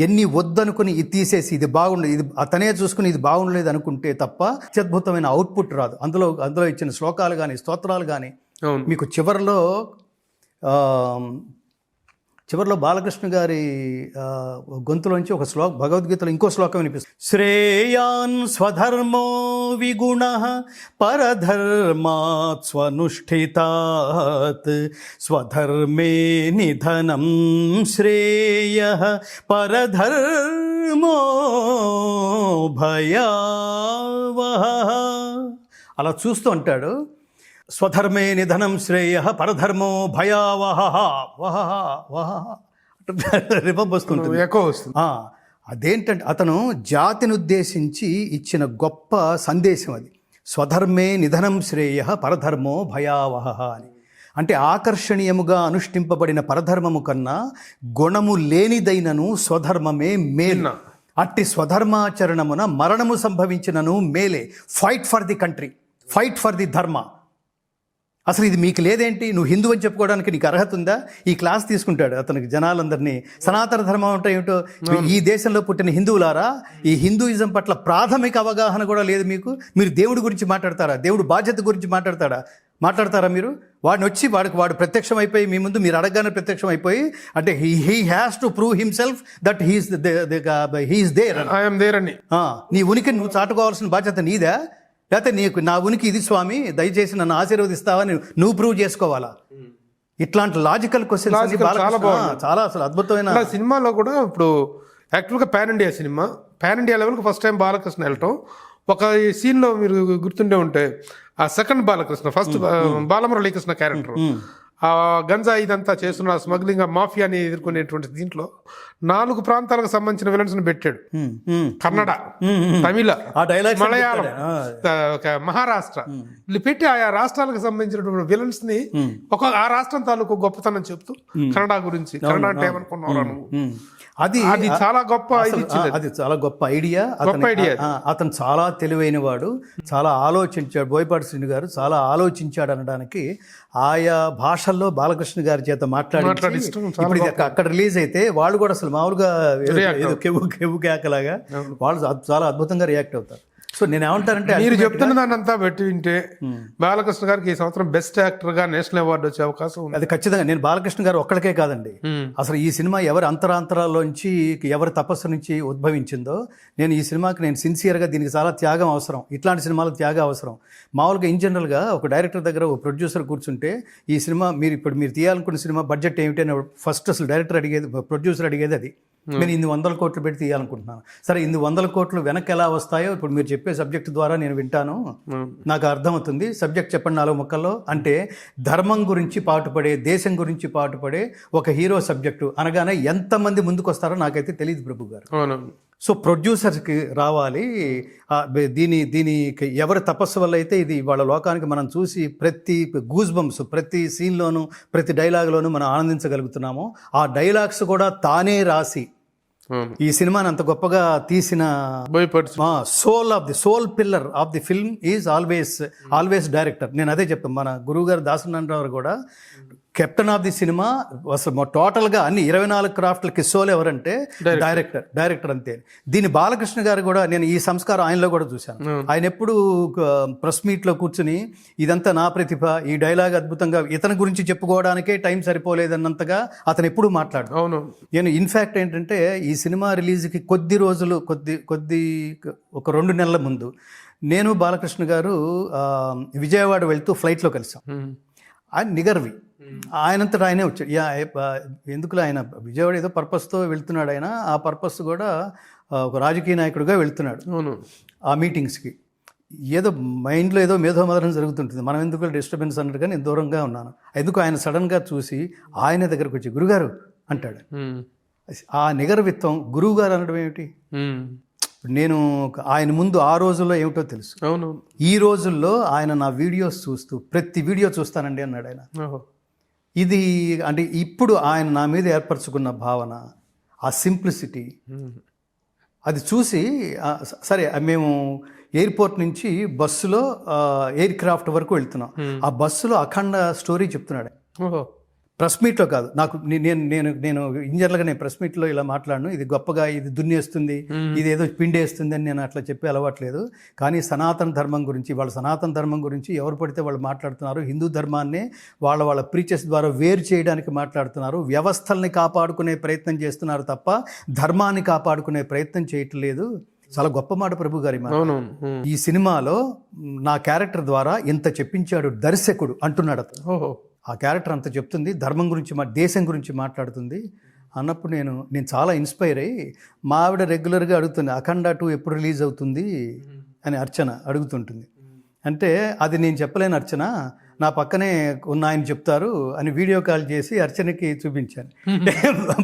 ఎన్ని వద్దనుకుని ఇది తీసేసి ఇది బాగుండదు, ఇది అతనే చూసుకుని ఇది బాగుండలేదు అనుకుంటే తప్ప అత్యద్భుతమైన అవుట్పుట్ రాదు. అందులో ఇచ్చిన శ్లోకాలు కానీ, స్తోత్రాలు కానీ, మీకు చివరిలో బాలకృష్ణ గారి గొంతులోంచి ఒక భగవద్గీతలో ఇంకో శ్లోకం వినిపిస్తుంది. శ్రేయాన్ స్వధర్మో విగుణః పరధర్మాత్ స్వనుష్ఠితాత్ స్వధర్మే నిధనం శ్రేయః పరధర్మో భయావహః. అలా చూస్తూ అంటాడు, స్వధర్మే నిధనం శ్రేయః పరధర్మో భయావహ వస్తుంటుంది. అదేంటంటే అతను జాతిని ఉద్దేశించి ఇచ్చిన గొప్ప సందేశం అది. స్వధర్మే నిధనం శ్రేయః పరధర్మో భయావహ అని అంటే, ఆకర్షణీయముగా అనుష్ఠింపబడిన పరధర్మము కన్నా గుణము లేనిదైనను స్వధర్మమే మేలు. అట్టి స్వధర్మాచరణమున మరణము సంభవించినను మేలే. Fight for the country, fight for the ధర్మ. అసలు ఇది మీకు లేదేంటి? నువ్వు హిందూ అని చెప్పుకోవడానికి నీకు అర్హత ఉందా? ఈ క్లాస్ తీసుకుంటాడు అతనికి జనాలందరినీ. సనాతన ధర్మం అంటే ఏమిటో, ఈ దేశంలో పుట్టిన హిందువులారా, ఈ హిందూయిజం పట్ల ప్రాథమిక అవగాహన కూడా లేదు మీకు. మీరు దేవుడి గురించి మాట్లాడతారా? దేవుడు బాధ్యత గురించి మాట్లాడతారా మీరు? వాడిని వచ్చి వాడు ప్రత్యక్షం అయిపోయి మీ ముందు మీరు అడగగానే ప్రత్యక్షం అయిపోయి, అంటే he has to prove himself that he is there, I'm there అని. నీ ఉనికిని నువ్వు చాటుకోవాల్సిన బాధ్యత నీదా? లేకపోతే నా ఉనికి ఇది స్వామి, దయచేసి నన్ను ఆశీర్వదిస్తావని నువ్వు ప్రూవ్ చేసుకోవాలా? ఇట్లాంటి లాజికల్ క్వశ్చన్స్ చాలా అసలు అద్భుతమైన సినిమాలో కూడా. ఇప్పుడు యాక్చువల్గా పాన్ ఇండియా లెవెల్కి ఫస్ట్ టైం బాలకృష్ణ వెళ్ళటం. ఒక సీన్లో మీరు గుర్తుండే ఉంటే, ఆ second Balakrishna, first Balamuralikrishna character, ఆ గంజా ఇదంతా చేస్తున్న స్మగ్లింగ్ మాఫియాని ఎదుర్కొనేటువంటి దీంట్లో 4 ప్రాంతాలకు సంబంధించిన విలన్స్ని పెట్టాడు. కన్నడ, తమిళ, ఆ డైలాగ్స్ మలయాళం, మహారాష్ట్ర వీళ్ళు పెట్టి ఆయా రాష్ట్రాలకు సంబంధించినటువంటి విలన్స్ ని ఆ రాష్ట్రం తాలూకు గొప్పతనం చెప్తూ కన్నడ గురించి, కన్నడ అంటే ఏమనుకున్నావు నువ్వు, అది చాలా గొప్ప అది చాలా గొప్ప ఐడియా. అతను చాలా తెలివైన వాడు, చాలా ఆలోచించాడు. బోయపాటి శ్రీను గారు చాలా ఆలోచించాడు అనడానికి ఆయా భాషల్లో బాలకృష్ణ గారి చేత మాట్లాడి ఇప్పుడు ఇది అక్కడ రిలీజ్ అయితే వాళ్ళు కూడా అసలు మామూలుగా ఏదో కెవ్వు కేకలాగా వాళ్ళు చాలా అద్భుతంగా రియాక్ట్ అవుతారు. సో నేను ఏమంటానంటే మీరు చెప్తున్న దాన్ని అంతా పెట్టి వింటే బాలకృష్ణ గారికి ఈ సంవత్సరం బెస్ట్ యాక్టర్ గా నేషనల్ అవార్డు వచ్చే అవకాశం ఉంది. అది ఖచ్చితంగా. నేను బాలకృష్ణ గారు ఒక్కడికే కాదండి, అసలు ఈ సినిమా ఎవరి అంతరాంతరాల్లోంచి ఎవరి తపస్సు నుంచి ఉద్భవించిందో, నేను ఈ సినిమాకి నేను సిన్సియర్గా దీనికి చాలా త్యాగం అవసరం, ఇట్లాంటి సినిమాలకు త్యాగం అవసరం. మామూలుగా ఇన్ జనరల్గా ఒక డైరెక్టర్ దగ్గర ఒక ప్రొడ్యూసర్ కూర్చుంటే ఈ సినిమా మీరు తీయాలనుకున్న సినిమా బడ్జెట్ ఏమిటి అని ఫస్ట్ అసలు డైరెక్టర్ అడిగేది, ప్రొడ్యూసర్ అడిగేది అది. నేను 100 కోట్లు పెట్టి తీయాలనుకుంటున్నాను. సరే 100 కోట్లు వెనక్కి ఎలా వస్తాయో ఇప్పుడు మీరు చెప్పే సబ్జెక్ట్ ద్వారా నేను వింటాను, నాకు అర్థమవుతుంది, సబ్జెక్ట్ చెప్పండి 4 ముక్కల్లో అంటే ధర్మం గురించి పాటుపడే, దేశం గురించి పాటుపడే ఒక హీరో సబ్జెక్టు అనగానే ఎంతమంది ముందుకు వస్తారో నాకైతే తెలియదు ప్రభు గారు. సో ప్రొడ్యూసర్కి రావాలి. దీనికి ఎవరి తపస్సు వల్ల అయితే ఇది వాళ్ళ లోకానికి మనం చూసి ప్రతి గూస్ బంప్స్, ప్రతి సీన్లోనూ, ప్రతి డైలాగ్లోనూ మనం ఆనందించగలుగుతున్నామో ఆ డైలాగ్స్ కూడా తానే రాసి ఈ సినిమాని అంత గొప్పగా తీసిన sole pillar of the film is always director. నేను అదే చెప్తాను. మన గురువు గారు దాసనారాయణ కూడా కెప్టెన్ ఆఫ్ ది సినిమా అసలు టోటల్గా అన్ని 24 క్రాఫ్ట్లకి సోల్ ఎవరంటే డైరెక్టర్ అంతే. దీని బాలకృష్ణ గారు కూడా నేను ఈ సంస్కారం ఆయనలో కూడా చూశాను. ఆయన ఎప్పుడు ప్రెస్ మీట్లో కూర్చుని ఇదంతా నా ప్రతిభ, ఈ డైలాగ్ అద్భుతంగా, ఇతని గురించి చెప్పుకోవడానికే టైం సరిపోలేదన్నంతగా అతను ఎప్పుడు మాట్లాడు. అవును. నేను ఇన్ఫ్యాక్ట్ ఏంటంటే ఈ సినిమా రిలీజ్కి కొద్ది రోజులు ఒక 2 నెలల ముందు నేను బాలకృష్ణ గారు విజయవాడ వెళ్తూ ఫ్లైట్లో కలిసాం. ఆయన నిగర్వి, ఆయనంతటా ఆయనే వచ్చాడు. ఎందుకులో ఆయన విజయవాడ ఏదో పర్పస్తో వెళ్తున్నాడు. ఆయన ఆ పర్పస్ కూడా ఒక రాజకీయ నాయకుడిగా వెళ్తున్నాడు ఆ మీటింగ్స్కి. ఏదో మైండ్లో ఏదో మేధోమదనం జరుగుతుంటుంది, మనం ఎందుకు డిస్టర్బెన్స్ అన్నట్టుగా నేను దూరంగా ఉన్నాను. ఎందుకు ఆయన సడన్గా చూసి ఆయన దగ్గరకు వచ్చి గురుగారు అంటాడు. ఆ నిగర్విత్వం గురువు గారు అనడం ఏమిటి? నేను ఆయన ముందు ఆ రోజుల్లో ఏమిటో తెలుసు. అవును. ఈ రోజుల్లో ఆయన నా వీడియోస్ చూస్తూ ప్రతి వీడియో చూస్తానండి అన్నాడు ఆయన. ఇది అంటే ఇప్పుడు ఆయన నా మీద ఏర్పరచుకున్న భావన, ఆ సింప్లిసిటీ, అది చూసి సరే మేము ఎయిర్పోర్ట్ నుంచి బస్సులో ఎయిర్ క్రాఫ్ట్ వరకు వెళ్తున్నాం. ఆ బస్సులో అఖండ స్టోరీ చెప్తున్నాడు. ప్రెస్ మీట్లో కాదు, నాకు నేను ఇంజనరల్గా నేను ప్రెస్ మీట్లో ఇలా మాట్లాడను, ఇది గొప్పగా ఇది దున్నేస్తుంది, ఇది ఏదో పిండేస్తుంది అని నేను అట్లా చెప్పి అలవాట్లేదు. కానీ సనాతన ధర్మం గురించి, వాళ్ళ సనాతన ధర్మం గురించి ఎవరు పడితే వాళ్ళు మాట్లాడుతున్నారు. హిందూ ధర్మాన్ని వాళ్ళ ప్రీచెస్ ద్వారా వేరు చేయడానికి మాట్లాడుతున్నారు. వ్యవస్థల్ని కాపాడుకునే ప్రయత్నం చేస్తున్నారు తప్ప ధర్మాన్ని కాపాడుకునే ప్రయత్నం చేయట్లేదు. చాలా గొప్ప మాట ప్రభు గారి మాట. ఈ సినిమాలో నా క్యారెక్టర్ ద్వారా ఇంత చెప్పించాడు దర్శకుడు అంటున్నాడు అతను. ఆ క్యారెక్టర్ అంత చెప్తుంది, ధర్మం గురించి, దేశం గురించి మాట్లాడుతుంది అన్నప్పుడు నేను చాలా ఇన్స్పైర్ అయ్యి మా ఆవిడ రెగ్యులర్గా అడుగుతుంది, అఖండ 2 ఎప్పుడు రిలీజ్ అవుతుంది అని అర్చన అడుగుతుంటుంది. అంటే అది నేను చెప్పలేను అర్చన, నా పక్కనే ఉన్న ఆయన చెప్తారు అని వీడియో కాల్ చేసి అర్చనకి చూపించాను.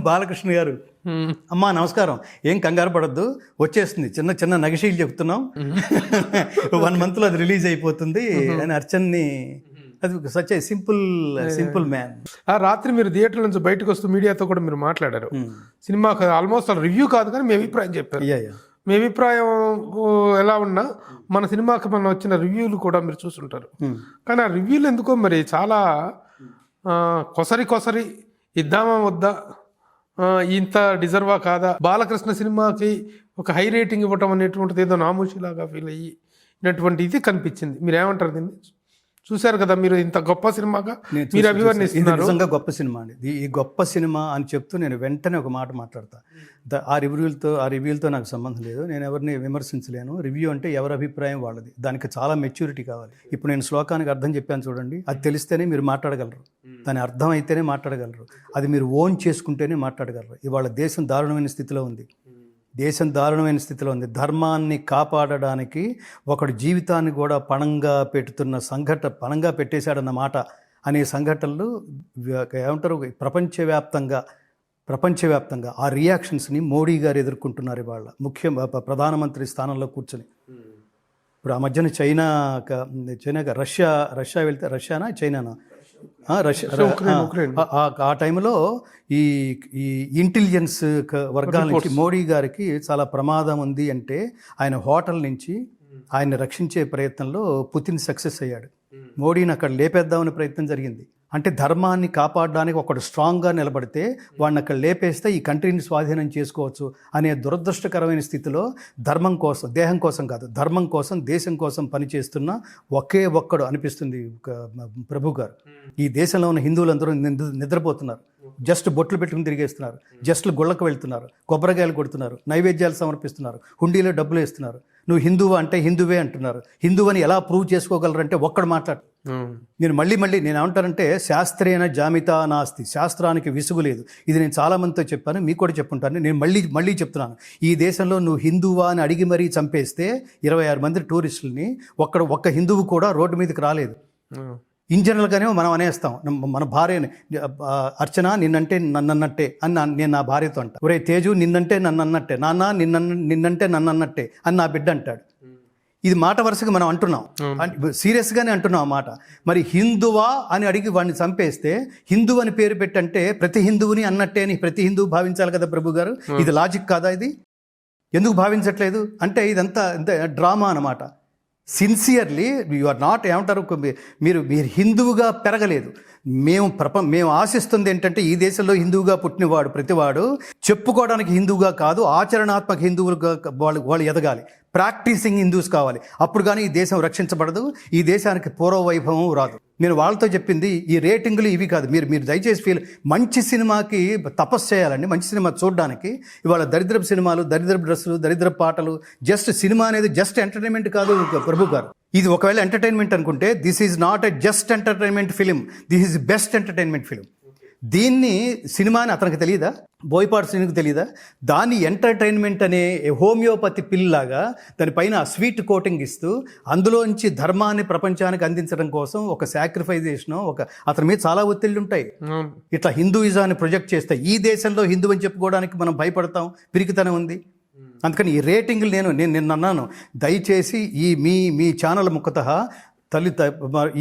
బాలకృష్ణ గారు, అమ్మా నమస్కారం, ఏం కంగారు పడద్దు, వచ్చేస్తుంది, చిన్న నగిషీలు చెప్తున్నాం, 1 monthలో అది రిలీజ్ అయిపోతుంది అని అర్చన్ని. అది సచ్ ఏ సింపుల్ మ్యాన్. ఆ రాత్రి మీరు థియేటర్ నుంచి బయటకు వస్తూ మీడియాతో కూడా మీరు మాట్లాడారు. సినిమాకి ఆల్మోస్ట్ రివ్యూ కాదు కానీ మీ అభిప్రాయం చెప్పారు. మీ అభిప్రాయం ఎలా ఉన్నా మన సినిమాకి మన వచ్చిన రివ్యూలు కూడా మీరు చూసుంటారు. కానీ ఆ రివ్యూలు ఎందుకో మరి చాలా కొసరి ఇద్దామా వద్దా, ఇంత డిజర్వా కాదా, బాలకృష్ణ సినిమాకి ఒక హై రేటింగ్ ఇవ్వటం అనేటువంటిది ఏదో నామూషిలాగా ఫీల్ అయ్యినటువంటి ఇది కనిపించింది. మీరు ఏమంటారు దీన్ని? చూశారు కదా మీరు, ఇంత గొప్ప సినిమాగా మీరు అభివర్ణిస్తున్నారు. నిజంగా గొప్ప సినిమా అండి ఈ గొప్ప సినిమా అని చెప్తూ నేను వెంటనే ఒక మాట మాట్లాడతా. ఆ రివ్యూలతో నాకు సంబంధం లేదు, నేను ఎవరిని విమర్శించలేను. రివ్యూ అంటే ఎవరి అభిప్రాయం వాళ్ళది, దానికి చాలా మెచ్యూరిటీ కావాలి. ఇప్పుడు నేను శ్లోకానికి అర్థం చెప్పాను చూడండి, అది తెలిస్తేనే మీరు మాట్లాడగలరు, దాని అర్థం అయితేనే మాట్లాడగలరు, అది మీరు ఓన్ చేసుకుంటేనే మాట్లాడగలరు. ఇవాళ దేశం దారుణమైన స్థితిలో ఉంది. ధర్మాన్ని కాపాడడానికి ఒకడు జీవితాన్ని కూడా పణంగా పెట్టేశాడన్న మాట అనే సంఘటనలు ఏమంటారు ప్రపంచవ్యాప్తంగా ఆ రియాక్షన్స్ని మోడీ గారు ఎదుర్కొంటున్నారు ఇవాళ. ప్రధానమంత్రి స్థానంలో కూర్చొని. ఇప్పుడు ఆ మధ్యన చైనాగా రష్యా వెళ్తే రష్యానా చైనానా ఆ టైంలో ఈ ఇంటెలిజెన్స్ వర్గాల నుంచి మోడీ గారికి చాలా ప్రమాదం ఉంది అంటే ఆయన హోటల్ నుంచి ఆయన్ని రక్షించే ప్రయత్నంలో పుతిన్ సక్సెస్ అయ్యాడు. మోడీని అక్కడ లేపేద్దామనే ప్రయత్నం జరిగింది. అంటే ధర్మాన్ని కాపాడడానికి ఒకడు స్ట్రాంగ్గా నిలబడితే వాడిని అక్కడ లేపేస్తే ఈ కంట్రీని స్వాధీనం చేసుకోవచ్చు అనే దురదృష్టకరమైన స్థితిలో ధర్మం కోసం, దేహం కోసం కాదు, ధర్మం కోసం, దేశం కోసం పనిచేస్తున్న ఒకే ఒక్కడు అనిపిస్తుంది ప్రభు గారు. ఈ దేశంలో ఉన్న హిందువులందరూ నిద్రపోతున్నారు, జస్ట్ బొట్లు పెట్టుకుని తిరిగేస్తున్నారు, జస్ట్ గుళ్ళకు వెళ్తున్నారు, కొబ్బరికాయలు కొడుతున్నారు, నైవేద్యాలు సమర్పిస్తున్నారు, హుండీలో డబ్బులు వేస్తున్నారు. నువ్వు హిందువు అంటే హిందువే అంటున్నారు. హిందువని ఎలా ప్రూవ్ చేసుకోగలరంటే ఒక్కడు మాట్లాడు. నేను మళ్ళీ నేను ఏమంటానంటే శాస్త్రేణ జామితా నాస్తి, శాస్త్రానికి విసుగు లేదు. ఇది నేను చాలామందితో చెప్పాను, మీకు కూడా చెప్పుంటాను. నేను మళ్ళీ చెప్తున్నాను. ఈ దేశంలో నువ్వు హిందువా అని అడిగి మరీ చంపేస్తే 26 మంది టూరిస్టులని ఒక్క హిందువు కూడా రోడ్డు మీదకి రాలేదు. ఇన్ జనరల్గానే మనం అనేస్తాం, మన భార్యని అర్చన నిన్నంటే నన్నన్నట్టే అని నేను నా భార్యతో అంటా. ఒరే తేజు నిన్నంటే నన్నన్నట్టే, నాన్న నిన్నంటే నన్నన్నట్టే అని నా బిడ్డ అంటాడు. ఇది మాట వరుసగా మనం అంటున్నాం, సీరియస్గానే అంటున్నాం ఆ మాట. మరి హిందువా అని అడిగి వాడిని చంపేస్తే హిందువు అని పేరు పెట్టంటే ప్రతి హిందువుని అన్నట్టే అని ప్రతి హిందువు భావించాలి కదా ప్రభు గారు. ఇది లాజిక్ కాదా? ఇది ఎందుకు భావించట్లేదు అంటే ఇదంతా డ్రామా అన్నమాట. సిన్సియర్లీ యు ఆర్ నాట్ ఏమంటారు, మీరు హిందువుగా పెరగలేదు. మేము ఆశిస్తుంది ఏంటంటే ఈ దేశంలో హిందువుగా పుట్టినవాడు ప్రతివాడు చెప్పుకోవడానికి హిందువుగా కాదు, ఆచరణాత్మక హిందువులుగా వాళ్ళు ఎదగాలి. ప్రాక్టీసింగ్ హిందూస్ కావాలి. అప్పుడు కానీ ఈ దేశం రక్షించబడదు, ఈ దేశానికి పూర్వ వైభవం రాదు. నేను వాళ్ళతో చెప్పింది ఈ రేటింగులు ఇవి కాదు. మీరు దయచేసి మంచి సినిమాకి తపస్సు చేయాలండి. మంచి సినిమా చూడడానికి ఇవాళ దరిద్రపు సినిమాలు, దరిద్రపు డ్రెస్సులు, దరిద్రపు పాటలు, జస్ట్ సినిమా అనేది జస్ట్ ఎంటర్టైన్మెంట్ కాదు ప్రభు గారు. ఇది ఒకవేళ ఎంటర్టైన్మెంట్ అనుకుంటే this is not a just entertainment film, this is best entertainment film. దీన్ని సినిమా అని అతనికి తెలియదా? బోయపాటి శ్రీనికి తెలియదా? దాన్ని ఎంటర్టైన్మెంట్ అనే హోమియోపతి పిల్లాగా దానిపైన స్వీట్ కోటింగ్ ఇస్తూ అందులోంచి ధర్మాన్ని ప్రపంచానికి అందించడం కోసం ఒక సాక్రిఫైజేషన్, అతని మీద చాలా ఒత్తిళ్ళు ఉంటాయి. ఇట్లా హిందూయిజాన్ని ప్రొజెక్ట్ చేస్తే ఈ దేశంలో హిందూ అని చెప్పుకోవడానికి మనం భయపడతాం, పిరికితనం ఉంది. అందుకని ఈ రేటింగ్లు నేను అన్నాను, దయచేసి మీ ఛానల్ ముఖతః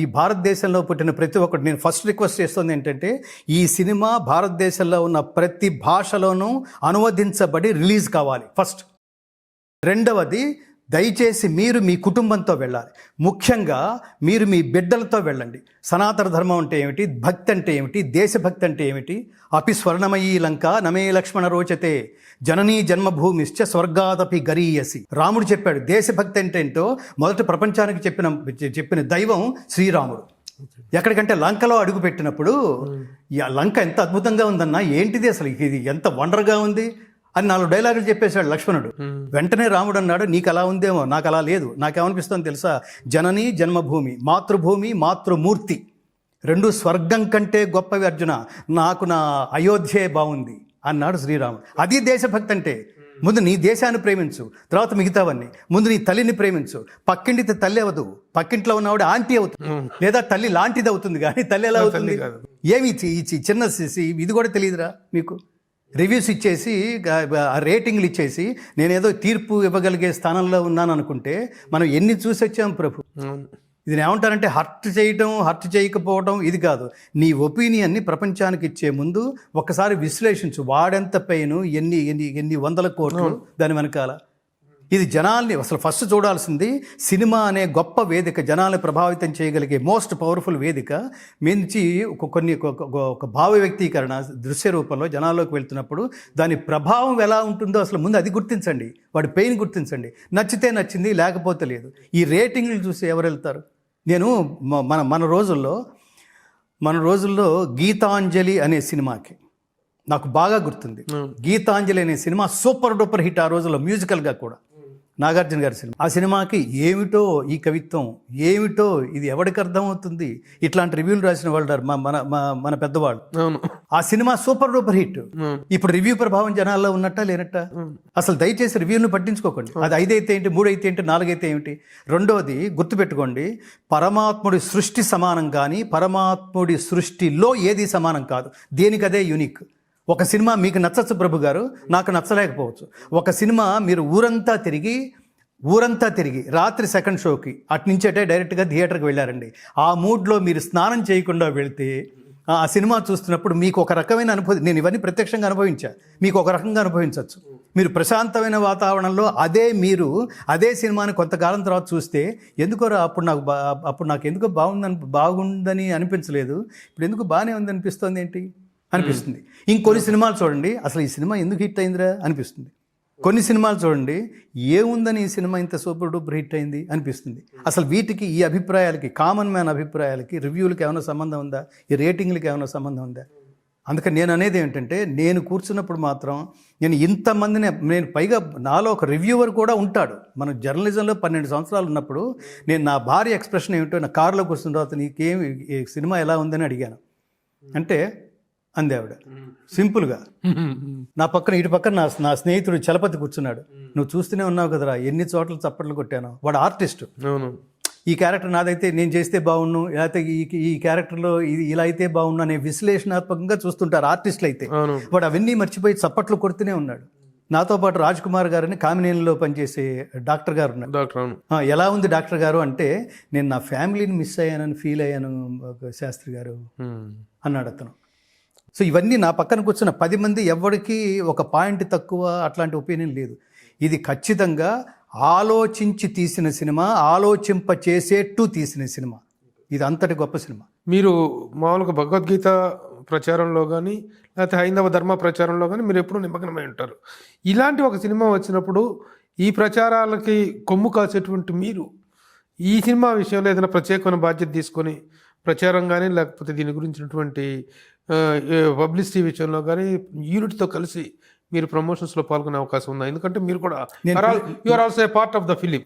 ఈ భారతదేశంలో పుట్టిన ప్రతి ఒక్కటి నేను ఫస్ట్ రిక్వెస్ట్ చేస్తుంది ఏంటంటే ఈ సినిమా భారతదేశంలో ఉన్న ప్రతి భాషలోనూ అనువదించబడి రిలీజ్ కావాలి ఫస్ట్. రెండవది, దయచేసి మీరు మీ కుటుంబంతో వెళ్ళాలి. ముఖ్యంగా మీరు మీ బిడ్డలతో వెళ్ళండి. సనాతన ధర్మం అంటే ఏమిటి, భక్తి అంటే ఏమిటి, దేశభక్తి అంటే ఏమిటి. అపి స్వర్ణమయీ లంక నమే లక్ష్మణ రోచతే జననీ జన్మభూమిశ్చ స్వర్గాదపి గరీయసి. రాముడు చెప్పాడు దేశభక్తి అంటే ఏంటో. మొదట ప్రపంచానికి చెప్పిన దైవం శ్రీరాముడు. ఎక్కడికంటే లంకలో అడుగు పెట్టినప్పుడు లంక ఎంత అద్భుతంగా ఉందన్నా, ఏంటిది అసలు, ఇది ఎంత వండర్గా ఉంది అని 4 డైలాగులు చెప్పేశాడు లక్ష్మణుడు. వెంటనే రాముడు అన్నాడు, నీకు అలా ఉందేమో, నాకు అలా లేదు. నాకేమనిపిస్తుంది తెలుసా, జనని జన్మభూమి, మాతృభూమి మాతృమూర్తి, 2 స్వర్గం కంటే గొప్పవి అర్జున. నాకు నా అయోధ్యే బాగుంది అన్నాడు శ్రీరాముడు. అది దేశభక్తి అంటే. ముందు నీ దేశాన్ని ప్రేమించు, తర్వాత మిగతావన్నీ. ముందు నీ తల్లిని ప్రేమించు. పక్కింటి తల్లి అవ్వదు, పక్కింట్లో ఉన్నవాడు ఆంటీ అవుతుంది, లేదా తల్లి లాంటిది అవుతుంది, కానీ తల్లి ఎలా అవుతుంది? ఏమి చిన్న ఇది కూడా తెలియదురా మీకు? రివ్యూస్ ఇచ్చేసి రేటింగ్లు ఇచ్చేసి నేనేదో తీర్పు ఇవ్వగలిగే స్థానంలో ఉన్నాను అనుకుంటే మనం ఎన్ని చూసి వచ్చాం ప్రభు. ఇది ఏమంటారంటే హర్ట్ చేయకపోవడం ఇది కాదు. నీ ఒపీనియన్ని ప్రపంచానికి ఇచ్చే ముందు ఒక్కసారి విశ్లేషించు. వాడెంత పెయిన్, ఎన్ని వందల కోట్లు దాని వెనకాల. ఇది జనాల్ని అసలు ఫస్ట్ చూడాల్సింది. సినిమా అనే గొప్ప వేదిక, జనాల్ని ప్రభావితం చేయగలిగే మోస్ట్ పవర్ఫుల్ వేదిక మించి ఒక భావ వ్యక్తీకరణ దృశ్య రూపంలో జనాల్లోకి వెళ్తున్నప్పుడు దాని ప్రభావం ఎలా ఉంటుందో అసలు ముందు అది గుర్తించండి. వాడి పెయిన్ గుర్తించండి. నచ్చితే నచ్చింది, లేకపోతే లేదు. ఈ రేటింగ్లు చూసి ఎవరు వెళ్తారు? నేను మన రోజుల్లో గీతాంజలి అనే సినిమాకి నాకు బాగా గుర్తుంది. గీతాంజలి అనే సినిమా సూపర్ డూపర్ హిట్ ఆ రోజుల్లో, మ్యూజికల్గా కూడా. నాగార్జున గారి సినిమా. ఆ సినిమాకి ఏమిటో ఈ కవిత్వం, ఏమిటో ఇది ఎవరికి అర్థమవుతుంది, ఇట్లాంటి రివ్యూలు రాసిన వాళ్ళు ఉన్నారు, మన పెద్దవాళ్ళు. అవును. ఆ సినిమా సూపర్ డూపర్ హిట్. ఇప్పుడు రివ్యూ ప్రభావం జనాల్లో ఉన్నట్ట లేనట్ట? అసలు దయచేసి రివ్యూలను పట్టించుకోకండి. అది 5 అయితే ఏంటి, 3 అయితే ఏంటి, 4 అయితే ఏమిటి. రెండోది గుర్తుపెట్టుకోండి, పరమాత్ముడి సృష్టి సమానం కానీ పరమాత్ముడి సృష్టిలో ఏది సమానం కాదు. దేనికదే యూనిక్. ఒక సినిమా మీకు నచ్చచ్చు ప్రభు గారు, నాకు నచ్చలేకపోవచ్చు. ఒక సినిమా మీరు ఊరంతా తిరిగి రాత్రి సెకండ్ షోకి అట్నుంచేటే డైరెక్ట్గా థియేటర్కి వెళ్ళారండి. ఆ మూడ్లో మీరు స్నానం చేయకుండా వెళ్తే ఆ సినిమా చూస్తున్నప్పుడు మీకు ఒక రకమైన అనుభూతి, నేను ఇవన్నీ ప్రత్యక్షంగా అనుభవించా, మీకు ఒక రకంగా అనుభవించవచ్చు. మీరు ప్రశాంతమైన వాతావరణంలో అదే సినిమాని కొంతకాలం తర్వాత చూస్తే ఎందుకోరా అప్పుడు నాకు ఎందుకో బాగుందని అనిపించలేదు, ఇప్పుడు ఎందుకు బాగానే ఉంది అనిపిస్తుంది ఏంటి అనిపిస్తుంది. ఇంకొన్ని సినిమాలు చూడండి, అసలు ఈ సినిమా ఎందుకు హిట్ అయిందిరా అనిపిస్తుంది. కొన్ని సినిమాలు చూడండి, ఏముందని ఈ సినిమా ఇంత సూపర్ డూపర్ హిట్ అయింది అనిపిస్తుంది. అసలు వీటికి, ఈ అభిప్రాయాలకి, కామన్ మ్యాన్ అభిప్రాయాలకి, రివ్యూలకి ఏమైనా సంబంధం ఉందా, ఈ రేటింగ్లకి ఏమైనా సంబంధం ఉందా? అందుకని నేను అనేది ఏంటంటే, నేను కూర్చున్నప్పుడు మాత్రం నేను పైగా నాలో ఒక రివ్యూవర్ కూడా ఉంటాడు. మన జర్నలిజంలో 12 సంవత్సరాలు ఉన్నప్పుడు నేను నా భార్య ఎక్స్ప్రెషన్ ఏమిటో, నా కారులో కూర్చున్న తర్వాత నీకేమి సినిమా ఎలా ఉందని అడిగాను. అంటే అంది ఆవిడ సింపుల్గా. ఇటు పక్కన నా స్నేహితుడు చలపతి కూర్చున్నాడు. నువ్వు చూస్తూనే ఉన్నావు కదరా, ఎన్ని చోట్ల చప్పట్లు కొట్టాను. వాడు ఆర్టిస్ట్. ఈ క్యారెక్టర్ నాదైతే నేను చేస్తే బాగుండు, లేకపోతే ఈ క్యారెక్టర్లో ఇది ఇలా అయితే బాగుండు అనే విశ్లేషణాత్మకంగా చూస్తుంటారు ఆర్టిస్టులు అయితే. వాడు అవన్నీ మర్చిపోయి చప్పట్లు కొడుతూనే ఉన్నాడు. నాతో పాటు రాజ్ కుమార్ గారని కామినేనిలో పనిచేసే డాక్టర్ గారు ఉన్నారు. ఎలా ఉంది డాక్టర్ గారు అంటే, నేను నా ఫ్యామిలీని మిస్ అయ్యానని ఫీల్ అయ్యాను శాస్త్రి గారు అన్నాడు అతను. సో ఇవన్నీ నా పక్కన కూర్చున్న 10 మంది ఎవరికి ఒక పాయింట్ తక్కువ అట్లాంటి ఒపీనియన్ లేదు. ఇది ఖచ్చితంగా ఆలోచించి తీసిన సినిమా, ఆలోచింప చేసేట్టు తీసిన సినిమా. ఇది అంతటి గొప్ప సినిమా. మీరు మామూలుగా భగవద్గీత ప్రచారంలో కానీ లేకపోతే హైందవ ధర్మ ప్రచారంలో కానీ మీరు ఎప్పుడూ నిమగ్నమై ఉంటారు. ఇలాంటి ఒక సినిమా వచ్చినప్పుడు ఈ ప్రచారాలకి కొమ్ము కాసేటువంటి మీరు ఈ సినిమా విషయంలో ఏదైనా ప్రత్యేకమైన బాధ్యత తీసుకొని ప్రచారం కానీ లేకపోతే దీని గురించినటువంటి పబ్లిసిటీ విషయంలో కానీ యూనిట్తో కలిసి మీరు ప్రమోషన్స్లో పాల్గొనే అవకాశం ఉందా? ఎందుకంటే మీరు కూడా you are also a part of the film.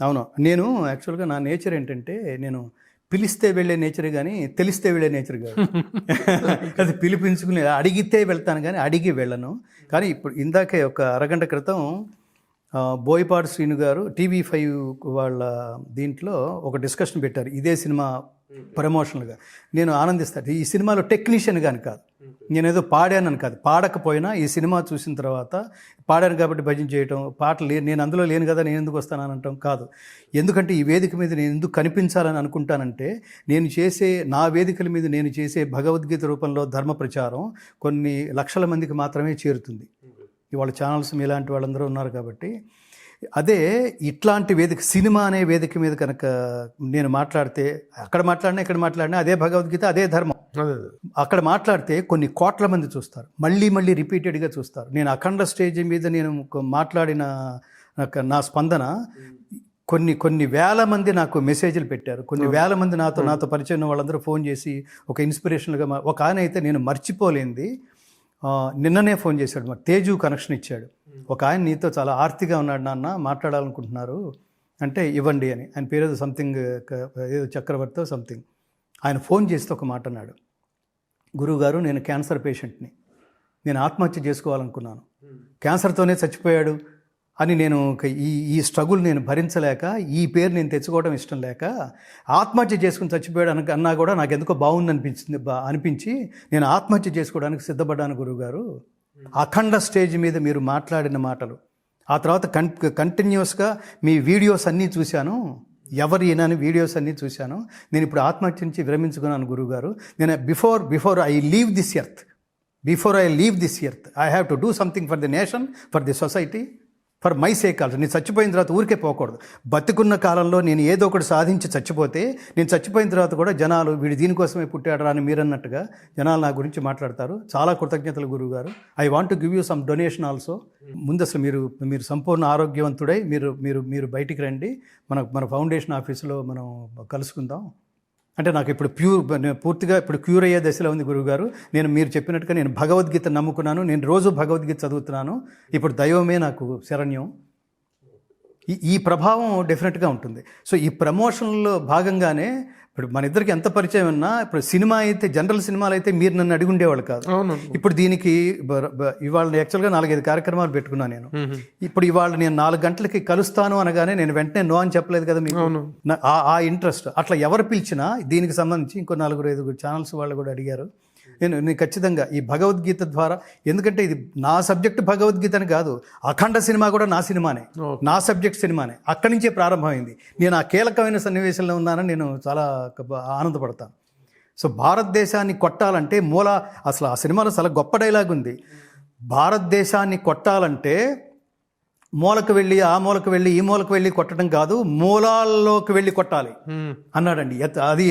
అవును. నేను యాక్చువల్గా నా నేచర్ ఏంటంటే, నేను పిలిస్తే వెళ్ళే నేచర్ కానీ తెలిస్తే వెళ్ళే నేచర్ కాదు. అది పిలిపించుకుని అడిగితే వెళ్తాను కానీ అడిగి వెళ్ళను. కానీ ఇప్పుడు ఇందాకే ఒక అరగంట క్రితం బోయపాటి శ్రీను గారు TV5 వాళ్ళ దీంట్లో ఒక డిస్కషన్ పెట్టారు ఇదే సినిమా ప్రమోషన్లుగా. నేను ఆనందిస్తాను. ఈ సినిమాలో టెక్నీషియన్ కానీ కాదు, నేనేదో పాడానని కాదు, పాడకపోయినా ఈ సినిమా చూసిన తర్వాత పాడాను కాబట్టి భజన చేయటం, పాటలు నేను అందులో లేను కదా నేను ఎందుకు వస్తానని అనటం కాదు. ఎందుకంటే ఈ వేదిక మీద నేను ఎందుకు కనిపించాలని అనుకుంటానంటే, నా వేదికల మీద నేను చేసే భగవద్గీత రూపంలో ధర్మ ప్రచారం కొన్ని లక్షల మందికి మాత్రమే చేరుతుంది. ఇవాళ ఛానల్స్ ఇలాంటి వాళ్ళందరూ ఉన్నారు కాబట్టి. అదే ఇట్లాంటి వేదిక, సినిమా అనే వేదిక మీద కనుక నేను మాట్లాడితే, అక్కడ మాట్లాడినా ఇక్కడ మాట్లాడినా అదే భగవద్గీత, అదే ధర్మం. అక్కడ మాట్లాడితే కొన్ని కోట్ల మంది చూస్తారు, మళ్ళీ రిపీటెడ్గా చూస్తారు. నేను అఖండ స్టేజ్ మీద నేను మాట్లాడిన నా స్పందన కొన్ని వేల మంది నాకు మెసేజ్లు పెట్టారు. కొన్ని వేల మంది నాతో పరిచయం వాళ్ళందరూ ఫోన్ చేసి ఒక ఇన్స్పిరేషన్గా. ఒక ఆయన అయితే నేను మర్చిపోలేంది, నిన్ననే ఫోన్ చేశాడు, మరి తేజు కనెక్షన్ ఇచ్చాడు. ఒక ఆయన నీతో చాలా ఆర్తిగా ఉన్నాడు నాన్న, మాట్లాడాలనుకుంటున్నారు అంటే ఇవ్వండి అని. ఆయన పేరు ఏదో సంథింగ్, ఏదో చక్రవర్తి సంథింగ్. ఆయన ఫోన్ చేస్తే ఒక మాట అన్నాడు, గురువుగారు నేను క్యాన్సర్ పేషెంట్ని, నేను ఆత్మహత్య చేసుకోవాలనుకున్నాను, క్యాన్సర్తోనే చచ్చిపోయాడు అని నేను ఈ స్ట్రగుల్ నేను భరించలేక, ఈ పేరు నేను తెచ్చుకోవడం ఇష్టం లేక ఆత్మహత్య చేసుకుని చచ్చిపోయాడు అన్నా కూడా నాకు ఎందుకో బాగుంది అనిపించి నేను ఆత్మహత్య చేసుకోవడానికి సిద్ధపడ్డాను గురువుగారు. అఖండ స్టేజ్ మీద మీరు మాట్లాడిన మాటలు, ఆ తర్వాత కంటిన్యూస్గా మీ వీడియోస్ అన్నీ చూశాను, ఎవరు ఈయనని వీడియోస్ అన్నీ చూశాను. నేను ఇప్పుడు ఆత్మహత్య నుంచి విరమించుకున్నాను గురువుగారు. నేను before I leave this earth I have to do something for the nation, for the society, for my sake also. నేను చచ్చిపోయిన తర్వాత ఊరికే పోకూడదు. బతికున్న కాలంలో నేను ఏదో ఒకటి సాధించి చచ్చిపోతే, నేను చచ్చిపోయిన తర్వాత కూడా జనాలు వీడు దీనికోసమే పుట్టాడు అని మీరన్నట్టుగా జనాలు నా గురించి మాట్లాడతారు. చాలా కృతజ్ఞతలు గురువుగారు. I want to give you some donation also. ముందు అసలు మీరు సంపూర్ణ ఆరోగ్యవంతుడై మీరు బయటికి రండి, మన ఫౌండేషన్ ఆఫీసులో మనం కలుసుకుందాం అంటే నాకు ఇప్పుడు పూర్తిగా క్యూర్ అయ్యే దశలో ఉంది గురువుగారు. మీరు చెప్పినట్టుగా నేను భగవద్గీత నమ్ముకున్నాను, నేను రోజు భగవద్గీత చదువుతున్నాను. ఇప్పుడు దైవమే నాకు శరణ్యం. ఈ ప్రభావం డెఫినెట్గా ఉంటుంది. సో ఈ ప్రమోషన్లో భాగంగానే ఇప్పుడు మన ఇద్దరికి ఎంత పరిచయం ఉన్నా, ఇప్పుడు సినిమా అయితే జనరల్ సినిమాలు అయితే మీరు నన్ను అడిగి ఉండేవాళ్ళు కాదు. ఇప్పుడు దీనికి ఇవాళ యాక్చువల్గా 4-5 కార్యక్రమాలు పెట్టుకున్నాను నేను. ఇప్పుడు ఇవాళ నేను 4 గంటలకి కలుస్తాను అనగానే నేను వెంటనే నో అని చెప్పలేదు కదా మీకు. ఆ ఇంట్రెస్ట్ అట్లా ఎవరు పిలిచినా దీనికి సంబంధించి ఇంకో 4-5 ఛానల్స్ వాళ్ళు కూడా అడిగారు. నేను ఖచ్చితంగా ఈ భగవద్గీత ద్వారా, ఎందుకంటే ఇది నా సబ్జెక్ట్ భగవద్గీత అని కాదు, అఖండ సినిమా కూడా నా సినిమానే, నా సబ్జెక్ట్ సినిమానే. అక్కడి నుంచే ప్రారంభమైంది. నేను ఆ కీలకమైన సన్నివేశంలో ఉన్నానని నేను చాలా ఆనందపడతాను. సో భారతదేశాన్ని కొట్టాలంటే అసలు ఆ సినిమాలో చాలా గొప్ప డైలాగ్ ఉంది. భారతదేశాన్ని కొట్టాలంటే మూలకు వెళ్ళి ఆ మూలకు వెళ్ళి ఈ మూలకు వెళ్ళి కొట్టడం కాదు, మూలాల్లోకి వెళ్ళి కొట్టాలి అన్నాడండి. అది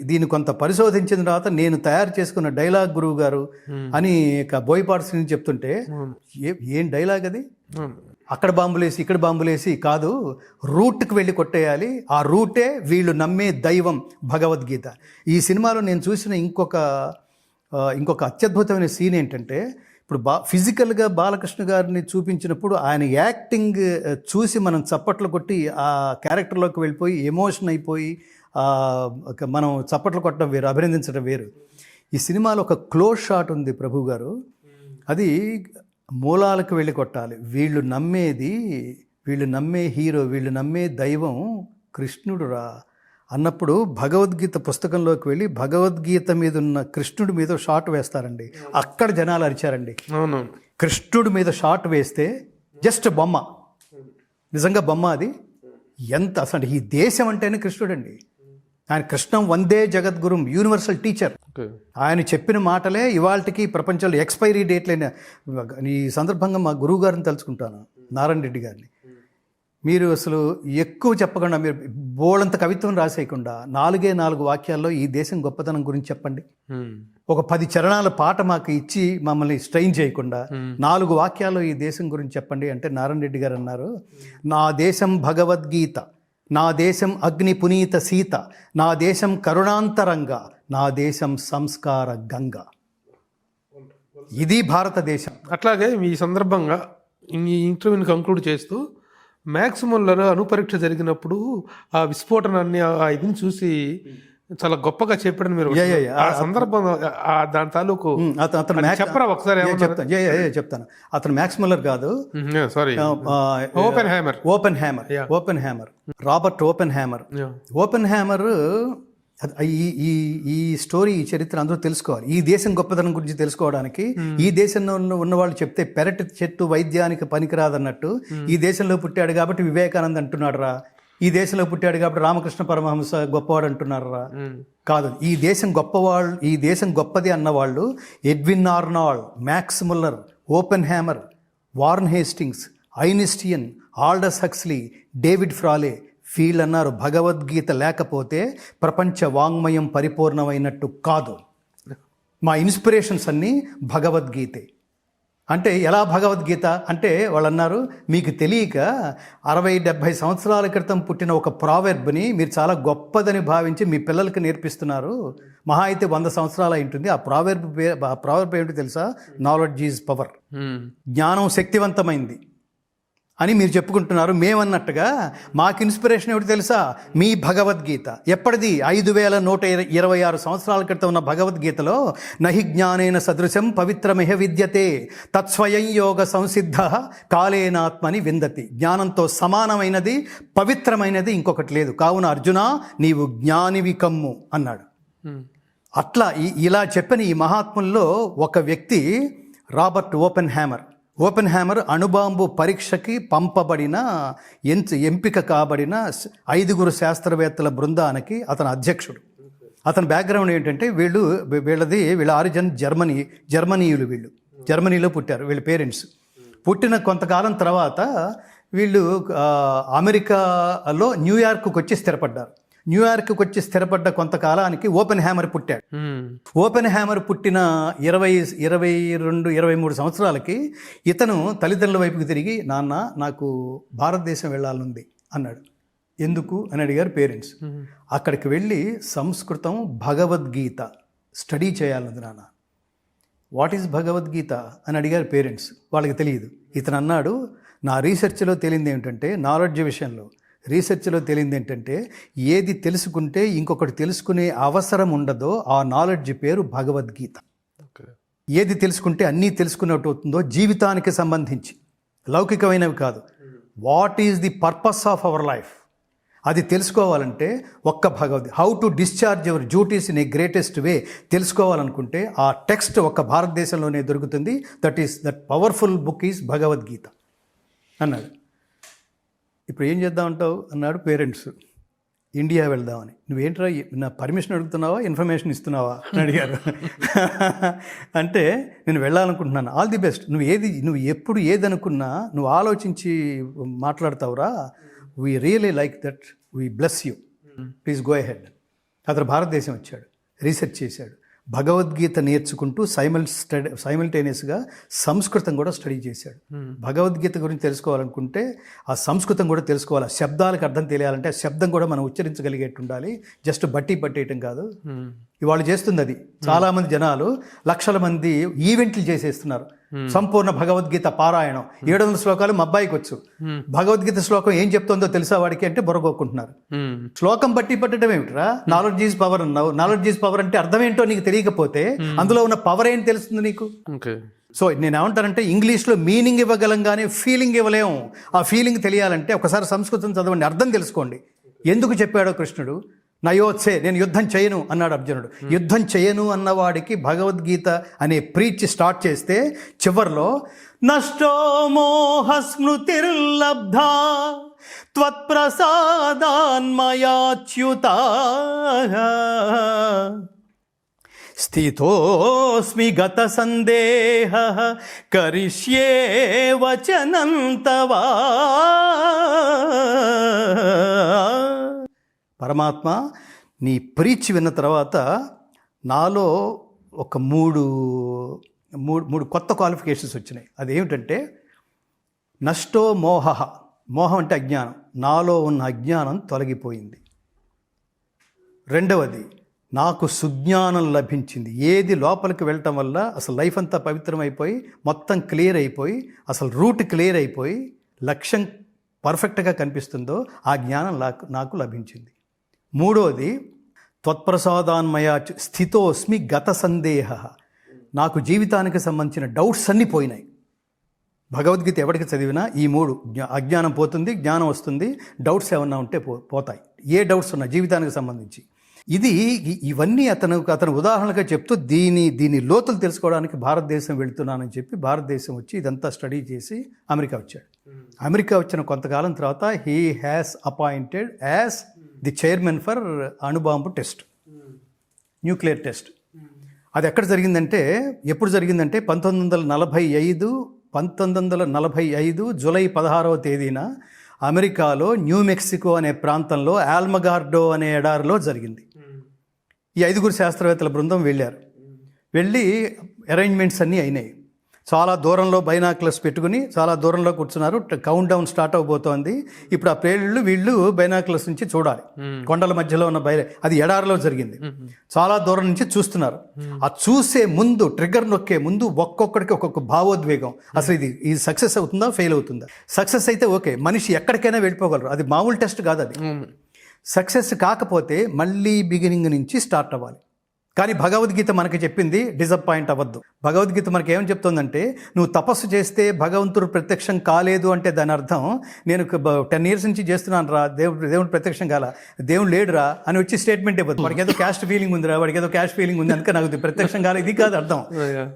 దీన్ని కొంత పరిశోధించిన తర్వాత నేను తయారు చేసుకున్న డైలాగ్ గురువు గారు అని బోయపాటి శ్రీని చెప్తుంటే, ఏం డైలాగ్ అది, అక్కడ బాంబులేసి ఇక్కడ బాంబులేసి కాదు, రూట్కి వెళ్ళి కొట్టేయాలి, ఆ రూటే వీళ్ళు నమ్మే దైవం భగవద్గీత. ఈ సినిమాలో నేను చూసిన ఇంకొక అత్యద్భుతమైన సీన్ ఏంటంటే, ఇప్పుడు ఫిజికల్గా బాలకృష్ణ గారిని చూపించినప్పుడు ఆయన యాక్టింగ్ చూసి మనం చప్పట్లు కొట్టి ఆ క్యారెక్టర్లోకి వెళ్ళిపోయి ఎమోషన్ అయిపోయి మనం చప్పట్లు కొట్టడం వేరు, అభినందించడం వేరు. ఈ సినిమాలో ఒక క్లోజ్ షాట్ ఉంది ప్రభు గారు, అది మూలాలకు వెళ్ళి కొట్టాలి, వీళ్ళు నమ్మే హీరో, వీళ్ళు నమ్మే దైవం కృష్ణుడు రా అన్నప్పుడు భగవద్గీత పుస్తకంలోకి వెళ్ళి భగవద్గీత మీద ఉన్న కృష్ణుడి మీద షాట్ వేస్తారండి. అక్కడ జనాలు అరిచారండి. కృష్ణుడి మీద షాట్ వేస్తే జస్ట్ బొమ్మ, నిజంగా బొమ్మ అది. ఎంత అసలు ఈ దేశం అంటేనే కృష్ణుడు అండి. ఆయన కృష్ణం వందే జగద్గురుం, యూనివర్సల్ టీచర్. ఆయన చెప్పిన మాటలే ఇవాళకి ప్రపంచంలో ఎక్స్పైరీ డేట్లైన. ఈ సందర్భంగా మా గురువు గారిని తలుచుకుంటాను, నారాయణ రెడ్డి గారిని. మీరు అసలు ఎక్కువ చెప్పకుండా, మీరు బోళంత కవిత్వం రాసేయకుండా 4 వాక్యాల్లో ఈ దేశం గొప్పతనం గురించి చెప్పండి. ఒక 10 చరణాల పాట మాకు ఇచ్చి మమ్మల్ని స్ట్రెయిన్ చేయకుండా 4 వాక్యాల్లో ఈ దేశం గురించి చెప్పండి అంటే నారాయణ రెడ్డి గారు అన్నారు, నా దేశం భగవద్గీత, నా దేశం అగ్ని పునీత సీత, నా దేశం కరుణాంతరంగ, నా దేశం సంస్కార గంగ. ఇది భారతదేశం. అట్లాగే ఈ సందర్భంగా ఈ ఇంటర్వ్యూని కంక్లూడ్ చేస్తూ, మ్యాక్స్ ముల్లర్ అణుపరీక్ష జరిగినప్పుడు ఆ విస్ఫోటనాన్ని ఇదిని చూసి చాలా గొప్పగా చెప్పాడని మీరు ఆ సందర్భం దాని తాలూకు చెప్పరా ఒకసారి? చెప్తాను. అతను మ్యాక్స్ ముల్లర్ కాదు, sorry, open hammer, Robert open hammer. ఈ స్టోరీ, ఈ చరిత్ర అందరూ తెలుసుకోవాలి. ఈ దేశం గొప్పతనం గురించి తెలుసుకోవడానికి ఈ దేశంలో ఉన్న వాళ్ళు చెప్తే పెరటి చెట్టు వైద్యానికి పనికిరాదన్నట్టు, ఈ దేశంలో పుట్టాడు కాబట్టి వివేకానంద్ అంటున్నాడు రా, ఈ దేశంలో పుట్టాడు కాబట్టి రామకృష్ణ పరమహంస గొప్పవాడు అంటున్నారు రా. కాదు, ఈ దేశం గొప్పది అన్నవాళ్ళు Edwin Arnold, Max Muller, Oppenheimer, Warren Hastings, Einstein, Aldous Huxley, David Frawley. వీళ్ళన్నారు భగవద్గీత లేకపోతే ప్రపంచ వాంగ్మయం పరిపూర్ణమైనట్టు కాదు. మా ఇన్స్పిరేషన్స్ అన్నీ భగవద్గీతే. అంటే ఎలా భగవద్గీత అంటే వాళ్ళు అన్నారు, మీకు తెలియక 60-70 సంవత్సరాల క్రితం పుట్టిన ఒక ప్రావెర్బ్ని మీరు చాలా గొప్పదని భావించి మీ పిల్లలకి నేర్పిస్తున్నారు. మహా అయితే 100 సంవత్సరాలు అయి ఉంటుంది. ఆ ప్రావెర్బ్ ఏంటో తెలుసా? నాలెడ్జ్ ఈజ్ పవర్, జ్ఞానం శక్తివంతమైంది అని మీరు చెప్పుకుంటున్నారు. మేమన్నట్టుగా మాకు ఇన్స్పిరేషన్ ఏమిటి తెలుసా? మీ భగవద్గీత. ఎప్పటిది? 5126 సంవత్సరాల క్రితం ఉన్న భగవద్గీతలో నహి జ్ఞానేన సదృశం పవిత్రమిహ విద్యతే తత్స్వయం యోగ సంసిద్ధ కాలేనాత్మని విందతి. జ్ఞానంతో సమానమైనది, పవిత్రమైనది ఇంకొకటి లేదు. కావున అర్జున, నీవు జ్ఞానివి కమ్ము అన్నాడు. అట్లా ఇలా చెప్పిన ఈ మహాత్ముల్లో ఒక వ్యక్తి రాబర్ట్ ఓపెన్ హ్యామర్ అణుబాంబు పరీక్షకి పంపబడిన ఎంపిక కాబడిన 5 శాస్త్రవేత్తల బృందానికి అతను అధ్యక్షుడు. అతని బ్యాక్గ్రౌండ్ ఏంటంటే వీళ్ళ ఆరిజిన్ జర్మనీయులు. వీళ్ళు జర్మనీలో పుట్టారు. వీళ్ళ పేరెంట్స్ పుట్టిన కొంతకాలం తర్వాత వీళ్ళు అమెరికాలో న్యూయార్క్కి వచ్చి స్థిరపడ్డారు. న్యూయార్క్కి వచ్చి స్థిరపడ్డ కొంతకాలానికి ఓపెన్ హ్యామర్ పుట్టాడు. ఓపెన్ హ్యామర్ పుట్టిన 22-23 సంవత్సరాలకి ఇతను తల్లిదండ్రుల వైపుకి తిరిగి, నాన్న నాకు భారతదేశం వెళ్ళాలనుంది అన్నాడు. ఎందుకు అని అడిగారు పేరెంట్స్. అక్కడికి వెళ్ళి సంస్కృతం భగవద్గీత స్టడీ చేయాలనుంది నాన్న. వాట్ ఈజ్ భగవద్గీత అని అడిగారు పేరెంట్స్. వాళ్ళకి తెలియదు. ఇతను అన్నాడు, నా రీసెర్చ్లో తేలింది ఏంటంటే, నాలెడ్జ్ విషయంలో రీసెర్చ్లో తేలింది ఏంటంటే, ఏది తెలుసుకుంటే ఇంకొకటి తెలుసుకునే అవసరం ఉండదో ఆ నాలెడ్జ్ పేరు భగవద్గీత. ఏది తెలుసుకుంటే అన్నీ తెలుసుకున్నట్టు అవుతుందో, జీవితానికి సంబంధించి లౌకికమైనవి కాదు, what is the purpose of our life, అది తెలుసుకోవాలంటే ఒక్క Bhagavad Gita. How to discharge your duties in a greatest way తెలుసుకోవాలనుకుంటే ఆ టెక్స్ట్ ఒక్క భారతదేశంలోనే దొరుకుతుంది. That powerful book is Bhagavad Gita అన్నాడు. ఇప్పుడు ఏం చేద్దామంటావు అన్నాడు పేరెంట్స్. ఇండియా వెళ్దామని. నువ్వేంట్రా నా పర్మిషన్ అడుగుతున్నావా, ఇన్ఫర్మేషన్ ఇస్తున్నావా అని అడిగారు. అంటే నేను వెళ్ళాలనుకుంటున్నాను. All the best. నువ్వు ఎప్పుడు ఏదనుకున్నా నువ్వు ఆలోచించి మాట్లాడతావురా. We really like that, we bless you, please go ahead. అతను భారతదేశం వచ్చాడు, రీసెర్చ్ చేశాడు, భగవద్గీత నేర్చుకుంటూ సైమల్టేనియస్గా సంస్కృతం కూడా స్టడీ చేశాడు. భగవద్గీత గురించి తెలుసుకోవాలనుకుంటే ఆ సంస్కృతం కూడా తెలుసుకోవాలి. ఆ శబ్దాలకు అర్థం తెలియాలంటే ఆ శబ్దం కూడా మనం ఉచ్చరించగలిగేట్టు ఉండాలి. జస్ట్ బట్టి పట్టేయటం కాదు. ఇవాళ చేస్తుంది అది. చాలామంది జనాలు లక్షల మంది ఈవెంట్లు చేసేస్తున్నారు. సంపూర్ణ భగవద్గీత పారాయణం 700 శ్లోకాలు మా అబ్బాయికి వచ్చు. భగవద్గీత శ్లోకం ఏం చెప్తుందో తెలుసా వాడికి అంటే బుర్రగొక్కుంటున్నారు. శ్లోకం బట్టి పట్టడం ఏమిట్రా? నాలెడ్జ్ ఈజ్ పవర్ అన్నావు. నాలెడ్జ్ ఈజ్ పవర్ అంటే అర్థం ఏంటో నీకు తెలియకపోతే అందులో ఉన్న పవర్ ఏం తెలుస్తుంది నీకు? సో నేను ఏమంటానంటే, ఇంగ్లీష్లో మీనింగ్ ఇవ్వగలం కానీ ఫీలింగ్ ఇవ్వలేము. ఆ ఫీలింగ్ తెలియాలంటే ఒకసారి సంస్కృతం చదవండి, అర్థం తెలుసుకోండి. ఎందుకు చెప్పాడో కృష్ణుడు. నయోత్సే, నేను యుద్ధం చేయను అన్నాడు అర్జునుడు. యుద్ధం చేయను అన్నవాడికి భగవద్గీత అనే ప్రీచ్ స్టార్ట్ చేస్తే చివర్లో నష్టో మోహ స్మృతిర్లబ్ధా త్వత్ప్రసాదాన్మయాచ్యుత స్థితోస్మి గత సందేహ కరిష్యే వచనం తవా. పరమాత్మ, నీ ప్రీచ్ విన్న తర్వాత నాలో ఒక మూడు కొత్త క్వాలిఫికేషన్స్ వచ్చినాయి. అదేమిటంటే, నష్టో మోహ, మోహం అంటే అజ్ఞానం, నాలో ఉన్న అజ్ఞానం తొలగిపోయింది. రెండవది, నాకు సుజ్ఞానం లభించింది. ఏది లోపలికి వెళ్ళటం వల్ల అసలు లైఫ్ అంతా పవిత్రమైపోయి మొత్తం క్లియర్ అయిపోయి అసలు రూట్ క్లియర్ అయిపోయి లక్ష్యం పర్ఫెక్ట్గా కనిపిస్తుందో ఆ జ్ఞానం నాకు లభించింది. మూడోది, త్వత్ప్రసాదాన్మయ స్థితోస్మి గత సందేహ, నాకు జీవితానికి సంబంధించిన డౌట్స్ అన్నీ పోయినాయి. భగవద్గీత ఎవరికి చదివినా ఈ మూడు, అజ్ఞానం పోతుంది, జ్ఞానం వస్తుంది, డౌట్స్ ఏమన్నా ఉంటే పోతాయి. ఏ డౌట్స్ ఉన్నా జీవితానికి సంబంధించి. ఇవన్నీ అతను ఉదాహరణగా చెప్తూ దీని లోతులు తెలుసుకోవడానికి భారతదేశం వెళుతున్నానని చెప్పి భారతదేశం వచ్చి ఇదంతా స్టడీ చేసి అమెరికా వచ్చాడు. అమెరికా వచ్చిన కొంతకాలం తర్వాత he has appointed as the chairman for అణుబాంబు టెస్ట్, న్యూక్లియర్ టెస్ట్. అది ఎక్కడ జరిగిందంటే, ఎప్పుడు జరిగిందంటే 1945 జూలై 16వ తేదీన అమెరికాలో న్యూ మెక్సికో అనే ప్రాంతంలో ఆల్మగార్డో అనే ఎడారిలో జరిగింది. ఈ 5 శాస్త్రవేత్తల బృందం వెళ్ళి అరేంజ్మెంట్స్ అన్నీ అయినాయి. చాలా దూరంలో బైనాక్యులర్స్ పెట్టుకుని చాలా దూరంలో కూర్చున్నారు. కౌంట్ డౌన్ స్టార్ట్ అవబోతోంది. ఇప్పుడు ఆ వీళ్ళు బైనాక్యులర్స్ నుంచి చూడాలి. కొండల మధ్యలో ఉన్న అది ఎడారిలో జరిగింది. చాలా దూరం నుంచి చూస్తున్నారు. ఆ చూసే ముందు, ట్రిగ్గర్ నొక్కే ముందు ఒక్కొక్కడికి ఒక్కొక్క భావోద్వేగం. అసలు ఇది సక్సెస్ అవుతుందా, ఫెయిల్ అవుతుందా? సక్సెస్ అయితే ఓకే, మనిషి ఎక్కడికైనా వెళ్ళిపోగలరు. అది మామూలు టెస్ట్ కాదు అది. సక్సెస్ కాకపోతే మళ్ళీ బిగినింగ్ నుంచి స్టార్ట్ అవ్వాలి. కానీ భగవద్గీత మనకి చెప్పింది డిసప్పాయింట్ అవ్వద్దు. భగవద్గీత మనకి ఏమని చెప్తుందంటే, నువ్వు తపస్సు చేస్తే భగవంతుడు ప్రత్యక్షం కాలేదు అంటే దాని అర్థం నేను 10 years నుంచి చేస్తున్నాను రా, దేవుడు ప్రత్యక్షం కాల, దేవుడు లేడురా అని వచ్చి స్టేట్మెంట్ ఇవ్వద్దు. వాడికి ఏదో క్యాస్ట్ ఫీలింగ్ ఉందిరా, వాడికి ఏదో క్యాస్ట్ ఫీలింగ్ ఉంది అందుకే నాకు ప్రత్యక్షం కాలేదు, ఇది కాదు అర్థం.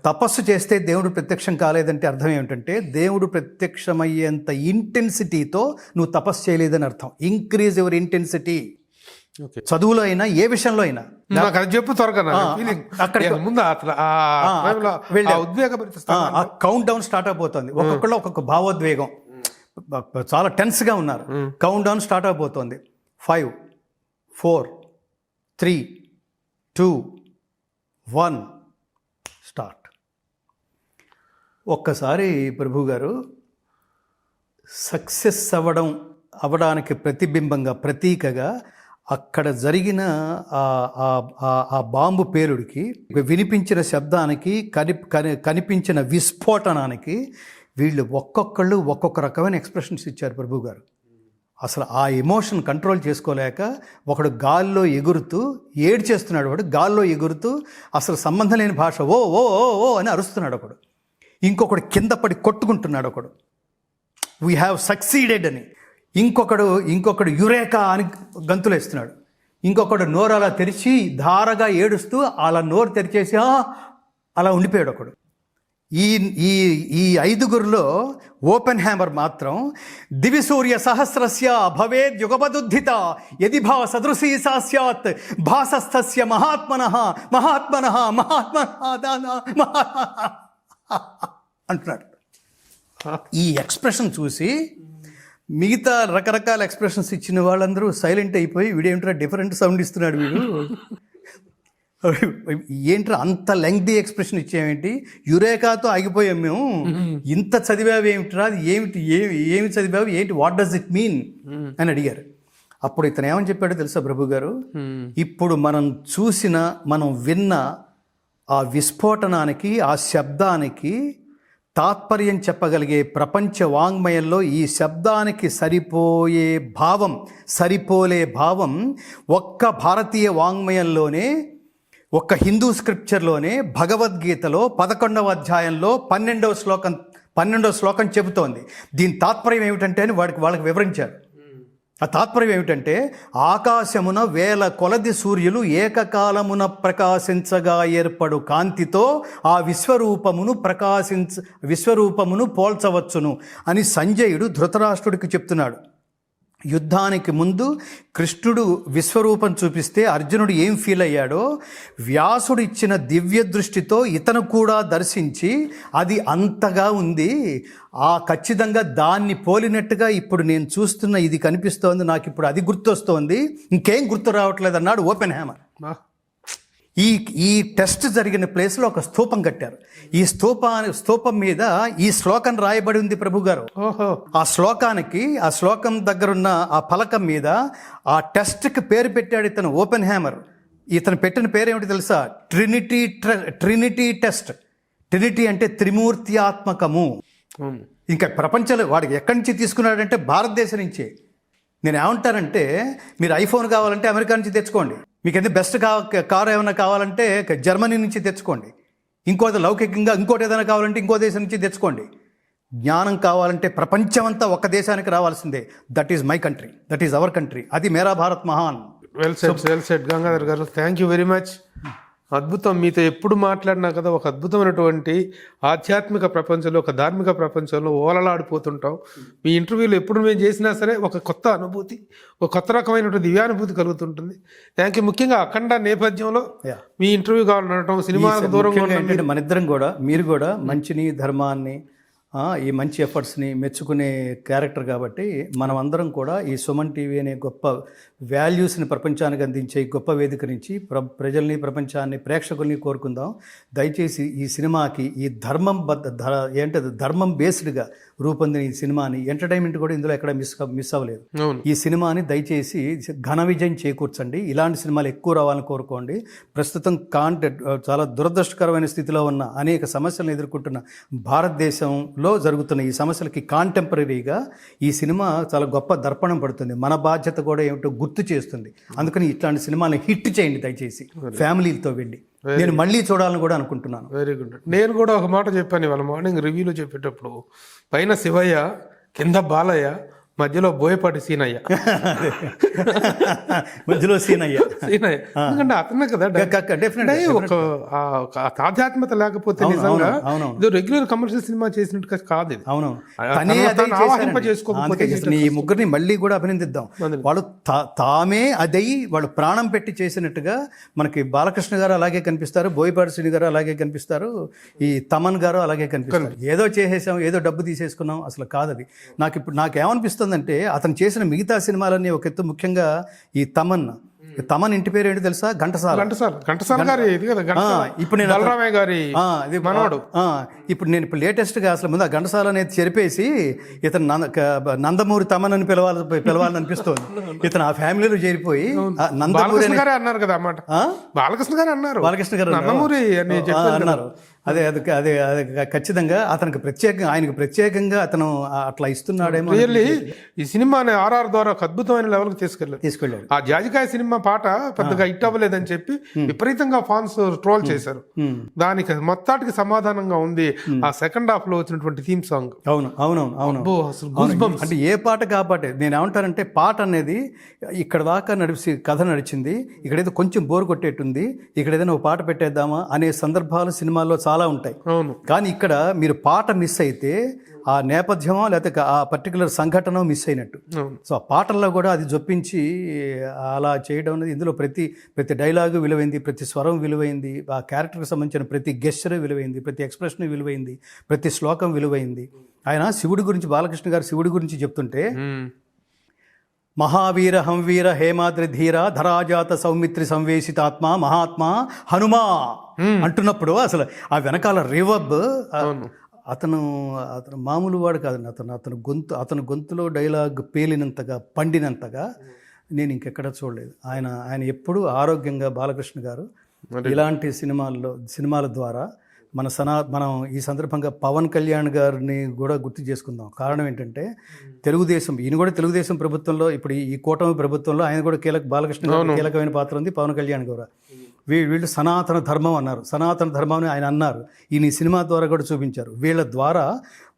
తపస్సు చేస్తే దేవుడు ప్రత్యక్షం కాలేదంటే అర్థం ఏమిటంటే, దేవుడు ప్రత్యక్షమయ్యేంత ఇంటెన్సిటీతో నువ్వు తపస్సు చేయలేదని అర్థం. Increase your intensity. చదువులో అయినా ఏ విషయంలో అయినా చెప్పు త్వరగా. కౌంట్ డౌన్ స్టార్ట్ అయిపోతుంది. ఒక్కొక్కళ్ళు ఒక్కొక్క భావోద్వేగం, చాలా టెన్స్గా ఉన్నారు. కౌంట్ డౌన్ స్టార్ట్ అయిపోతుంది. 5, 4, 3, 2, 1 స్టార్ట్. ఒక్కసారి ప్రభు గారు సక్సెస్ అవ్వడానికి ప్రతిబింబంగా, ప్రతీకగా అక్కడ జరిగిన ఆ బాంబు పేలుడికి, వినిపించిన శబ్దానికి, కనిపించిన విస్ఫోటనానికి వీళ్ళు ఒక్కొక్కళ్ళు ఒక్కొక్క రకమైన ఎక్స్ప్రెషన్స్ ఇచ్చారు ప్రభు గారు. అసలు ఆ ఎమోషన్ కంట్రోల్ చేసుకోలేక ఒకడు గాల్లో ఎగురుతూ ఏడ్చేస్తున్నాడు, వాడు గాల్లో ఎగురుతూ అసలు సంబంధం లేని భాష ఓ ఓ ఓ ఓ అని అరుస్తున్నాడు ఒకడు. ఇంకొకడు కింద పడి కొట్టుకుంటున్నాడు ఒకడు, వీ హ్యావ్ సక్సీడెడ్ అని. ఇంకొకడు యురేకా అని గంతులేస్తున్నాడు. ఇంకొకడు నోరు అలా తెరిచి ధారగా ఏడుస్తూ అలా నోరు తెరిచేసి అలా ఉండిపోయాడు ఒకడు. ఈ ఐదుగురిలో ఓపెన్ హ్యామర్ మాత్రం దివిసూర్య సహస్రస్య భవేద్ యుగపదుద్ధిత యది భా సదృశీ సా స్యాత్ భాసస్థస్య మహాత్మనః మహాత్మనః మహాత్మనః అంటున్నాడు. ఈ ఎక్స్ప్రెషన్ చూసి మిగతా రకరకాల ఎక్స్ప్రెషన్స్ ఇచ్చిన వాళ్ళందరూ సైలెంట్ అయిపోయి వీడేమిట్రా డిఫరెంట్ సౌండ్ ఇస్తున్నాడు వీడు, ఏంట్రా అంత లెంగ్తీ ఎక్స్ప్రెషన్ ఇచ్చేమేంటి, యురేకాతో ఆగిపోయాం మేము, ఇంత చదివావు ఏమిట్రా, ఏమి చదివావు ఏంటి, వాట్ డస్ ఇట్ మీన్ అని అడిగారు. అప్పుడు ఇతను ఏమని చెప్పాడో తెలుసా ప్రభు గారు, ఇప్పుడు మనం విన్న ఆ విస్ఫోటనానికి, ఆ శబ్దానికి తాత్పర్యం చెప్పగలిగే ప్రపంచ వాంగ్మయంలో ఈ శబ్దానికి సరిపోలే భావం ఒక్క భారతీయ వాంగ్మయంలోనే, ఒక్క హిందూ స్క్రిప్చర్లోనే భగవద్గీతలో 11వ అధ్యాయంలో 12వ శ్లోకం చెబుతోంది. దీని తాత్పర్యం ఏమిటంటే అని వాళ్ళకి వివరించారు. ఆ తాత్పర్యం ఏమిటంటే, ఆకాశమున వేల కొలది సూర్యులు ఏకకాలమున ప్రకాశించగా ఏర్పడు కాంతితో ఆ విశ్వరూపమును పోల్చవచ్చును అని సంజయుడు ధృతరాష్ట్రుడికి చెప్తున్నాడు. యుద్ధానికి ముందు కృష్ణుడు విశ్వరూపం చూపిస్తే అర్జునుడు ఏం ఫీల్ అయ్యాడో వ్యాసుడు ఇచ్చిన దివ్య దృష్టితో ఇతను కూడా దర్శించి అది అంతగా ఉంది, ఖచ్చితంగా దాన్ని పోలినట్టుగా ఇప్పుడు నేను చూస్తున్న ఇది కనిపిస్తోంది, నాకు ఇప్పుడు అది గుర్తొస్తోంది, ఇంకేం గుర్తు రావట్లేదు అన్నాడు ఓపెన్ హ్యామర్. ఈ టెస్ట్ జరిగిన ప్లేస్లో ఒక స్తూపం కట్టారు. ఈ స్తూపం మీద ఈ శ్లోకం రాయబడి ఉంది ప్రభు గారు. ఆ శ్లోకం దగ్గరున్న ఆ ఫలకం మీద ఆ టెస్ట్కి పేరు పెట్టాడు ఇతను ఓపెన్ హ్యామర్. ఇతను పెట్టిన పేరు ఏమిటి తెలుసా, ట్రినిటీ టెస్ట్. ట్రినిటీ అంటే త్రిమూర్త్యాత్మకము. ఇంకా ప్రపంచంలో వాడికి ఎక్కడి నుంచి తీసుకున్నాడంటే భారతదేశం నుంచే. నేను ఏమంటానంటే, మీరు ఐఫోన్ కావాలంటే అమెరికా నుంచి తెచ్చుకోండి, మీకు ఏదైనా బెస్ట్ కారు ఏమైనా కావాలంటే జర్మనీ నుంచి తెచ్చుకోండి, లౌకికంగా ఇంకోటి ఏదైనా కావాలంటే ఇంకో దేశం నుంచి తెచ్చుకోండి. జ్ఞానం కావాలంటే ప్రపంచమంతా ఒక్క దేశానికి రావాల్సిందే. That is my country, that is our country, అది మేరా భారత్ మహాన్. వెల్ సెడ్ గంగాధర్ గారు, థ్యాంక్ యూ వెరీ మచ్. అద్భుతం. మీతో ఎప్పుడు మాట్లాడినా కదా ఒక అద్భుతమైనటువంటి ఆధ్యాత్మిక ప్రపంచంలో, ఒక ధార్మిక ప్రపంచంలో ఓలలాడిపోతుంటాం. మీ ఇంటర్వ్యూలు ఎప్పుడు మేము చేసినా సరే ఒక కొత్త అనుభూతి, ఒక కొత్త రకమైనటువంటి దివ్యానుభూతి కలుగుతుంటుంది. Thank you. ముఖ్యంగా అఖండ నేపథ్యంలో మీ ఇంటర్వ్యూ కావాలనడం, సినిమాలకు దూరంగా ఏంటంటే మన ఇద్దరం కూడా, మీరు కూడా మంచిని, ధర్మాన్ని, ఈ మంచి ఎఫర్ట్స్ని మెచ్చుకునే క్యారెక్టర్ కాబట్టి మనం అందరం కూడా ఈ సుమన్ టీవీ అనే గొప్ప వాల్యూస్ని ప్రపంచానికి అందించే గొప్ప వేదిక నుంచి ప్రజల్ని, ప్రపంచాన్ని, ప్రేక్షకుల్ని కోరుకుందాం. దయచేసి ఈ సినిమాకి ఈ ధర్మం బేస్డ్గా రూపొందిన ఈ సినిమాని, ఎంటర్టైన్మెంట్ కూడా ఇందులో ఎక్కడ మిస్ అవ్వలేదు. ఈ సినిమాని దయచేసి ఘన విజయం చేకూర్చండి. ఇలాంటి సినిమాలు ఎక్కువ రావాలని కోరుకోండి. ప్రస్తుతం చాలా దురదృష్టకరమైన స్థితిలో ఉన్న అనేక సమస్యలను ఎదుర్కొంటున్న భారతదేశంలో జరుగుతున్న ఈ సమస్యలకి కాంటెంపరీగా ఈ సినిమా చాలా గొప్ప దర్పణం పడుతుంది. మన బాధ్యత కూడా ఏమిటో గుర్తు చేస్తుంది. అందుకని ఇట్లాంటి సినిమాని హిట్ చేయండి దయచేసి, ఫ్యామిలీతో వెళ్ళి. నేను మళ్ళీ చూడాలని కూడా అనుకుంటున్నాను. Very good. నేను కూడా ఒక మాట చెప్పాను ఇవాళ మార్నింగ్ రివ్యూలో చెప్పేటప్పుడు, పైన శివయ్య, కింద బాలయ్య, మధ్యలో బోయపాటి సీనయ్య. ఎందుకంటే అతనే కదా ఒక ఆధ్యాత్మికత లేకపోతే నిజంగా ఇది రెగ్యులర్ కమర్షియల్ సినిమా చేసినట్టు కాదు. అవును, ఈ ముగ్గురిని మళ్ళీ కూడా అభినందిద్దాం. వాళ్ళు తామే అదయి వాళ్ళు ప్రాణం పెట్టి చేసినట్టుగా మనకి బాలకృష్ణ గారు అలాగే కనిపిస్తారు, బోయపాటి శ్రీని గారు అలాగే కనిపిస్తారు, ఈ తమన్ గారు అలాగే కనిపిస్తారు. ఏదో చేసేసాం, ఏదో డబ్బు తీసేసుకున్నాం, అసలు కాదది. నాకేమనిపిస్తుంది అంటే, అతను చేసిన మిగతా సినిమాలన్నీ ఒక ఎత్తు, ముఖ్యంగా ఈ తమన్ ఇంటి పేరు ఏంటి తెలుసా, ఘంటసాల గారి. ఇప్పుడు నేను లేటెస్ట్గా అసలు ముందు ఆ ఘంటసాల అనేది చెరిపేసి ఇతను నందమూరి తమన్ అని పిలవాలని అనిపిస్తుంది. ఇతను ఆ ఫ్యామిలీలో చేరిపోయి నందమూరి అన్నారు కదా అన్నమాట. బాలకృష్ణ గారు అన్నారు నందమూరి అన్నారు. అదే ఖచ్చితంగా ఆయనకు ప్రత్యేకంగా అతను అట్లా ఇస్తున్నాడేమో. రియల్లీ ఈ సినిమాని ఆర్ఆర్ ద్వారా ఒక అద్భుతమైన లెవెల్కి తీసుకెళ్ళాడు. ఆ జాజికాయ సినిమా పాట పెద్దగా హిట్ అవ్వలేదని చెప్పి విపరీతంగా ఫాన్స్ ట్రోల్ చేశారు. దానికి మొత్తానికి సమాధానంగా ఉంది ఆ సెకండ్ హాఫ్ లో వచ్చినటువంటి థీమ్ సాంగ్. అవును అంటే ఏ పాట కాపాటే నేను ఏమంటానంటే, పాట అనేది ఇక్కడ దాకా కథ నడిచింది, ఇక్కడైతే కొంచెం బోర్ కొట్టేట్టుంది, ఇక్కడ ఏదైనా ఒక పాట పెట్టేద్దామా అనే సందర్భాలు సినిమాల్లో చాలా ఉంటాయి. కానీ ఇక్కడ మీరు పాట మిస్ అయితే ఆ నేపథ్యమో లేకపోతే ఆ పర్టికులర్ సంఘటన మిస్ అయినట్టు. సో ఆ పాటల్లో కూడా అది జొప్పించి అలా చేయడం అనేది, ఇందులో ప్రతి డైలాగు విలువైంది, ప్రతి స్వరం విలువైంది, ఆ క్యారెక్టర్కి సంబంధించిన ప్రతి గెస్చర్ విలువైంది, ప్రతి ఎక్స్ప్రెషన్ విలువైంది, ప్రతి శ్లోకం విలువైంది. ఆయన శివుడి గురించి, బాలకృష్ణ గారు శివుడి గురించి చెప్తుంటే, మహావీర హంవీర హేమాద్రి ధీర ధరాజాత సౌమిత్రి సంవేశితాత్మ మహాత్మా హనుమా అంటున్నప్పుడు అసలు ఆ వెనకాల రివర్బ్, అతను మామూలు వాడు కాదండి. అతను గొంతులో డైలాగ్ పేలినంతగా, పండినంతగా నేను ఇంకెక్కడ చూడలేదు. ఆయన ఎప్పుడూ ఆరోగ్యంగా, బాలకృష్ణ గారు ఇలాంటి సినిమాల ద్వారా మనం ఈ సందర్భంగా పవన్ కళ్యాణ్ గారిని కూడా గుర్తు చేసుకుందాం. కారణం ఏంటంటే, ఈయన కూడా తెలుగుదేశం ప్రభుత్వంలో, ఇప్పుడు ఈ కూటమి ప్రభుత్వంలో ఆయన కూడా బాలకృష్ణ గారు కీలకమైన పాత్ర ఉంది, పవన్ కళ్యాణ్ గారు. వీళ్ళు సనాతన ధర్మం అన్నారు, సనాతన ధర్మాన్ని ఆయన అన్నారు, ఈయన ఈ సినిమా ద్వారా కూడా చూపించారు. వీళ్ళ ద్వారా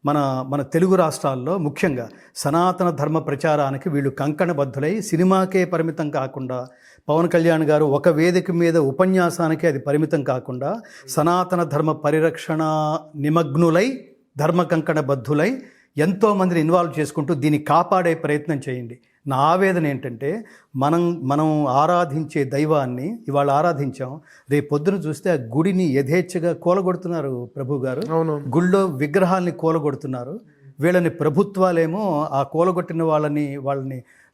మన తెలుగు రాష్ట్రాల్లో ముఖ్యంగా సనాతన ధర్మ ప్రచారానికి వీళ్ళు కంకణబద్ధులై, సినిమాకే పరిమితం కాకుండా, పవన్ కళ్యాణ్ గారు ఒక వేదిక మీద ఉపన్యాసానికి అది పరిమితం కాకుండా, సనాతన ధర్మ పరిరక్షణ నిమగ్నులై, ధర్మ కంకణబద్ధులై ఎంతోమందిని ఇన్వాల్వ్ చేసుకుంటూ దీన్ని కాపాడే ప్రయత్నం చేయండి. నా ఆవేదన ఏంటంటే, మనం ఆరాధించే దైవాన్ని ఇవాళ ఆరాధించాం, రేపు పొద్దున చూస్తే ఆ గుడిని యథేచ్ఛగా కూలగొడుతున్నారు ప్రభు గారు. గుళ్ళో విగ్రహాల్ని కూలగొడుతున్నారు. వీళ్ళని ప్రభుత్వాలేమో ఆ కూలగొట్టిన వాళ్ళని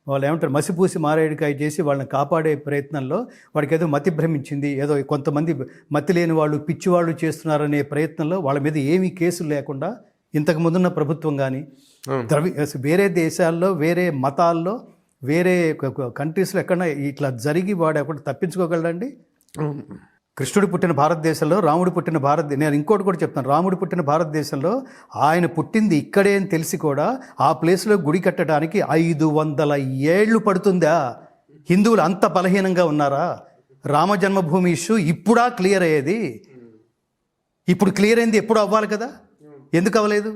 వాళ్ళు ఏమంటారు, మసిపూసి మారేడికాయ చేసి వాళ్ళని కాపాడే ప్రయత్నంలో, వాడికి ఏదో మతి భ్రమించింది, ఏదో కొంతమంది మతి లేని వాళ్ళు, పిచ్చివాళ్ళు చేస్తున్నారనే ప్రయత్నంలో వాళ్ళ మీద ఏమీ కేసులు లేకుండా, ఇంతకు ముందున్న ప్రభుత్వం కానీ వేరే దేశాల్లో, వేరే మతాల్లో, వేరే కంట్రీస్లో ఎక్కడన్నా ఇట్లా జరిగి వాడు ఎక్కడ తప్పించుకోగలడండి? కృష్ణుడు పుట్టిన భారతదేశంలో, రాముడు పుట్టిన నేను ఇంకోటి కూడా చెప్తాను, రాముడు పుట్టిన భారతదేశంలో ఆయన పుట్టింది ఇక్కడే అని తెలిసి కూడా ఆ ప్లేస్లో గుడి కట్టడానికి 500 ఏళ్ళు పడుతుందా? హిందువులు అంత బలహీనంగా ఉన్నారా? రామ జన్మభూమి ఇష్యూ ఇప్పుడా క్లియర్ అయ్యేది? ఇప్పుడు క్లియర్ అయింది, ఎప్పుడు అవ్వాలి కదా, ఎందుకు అవ్వలేదు?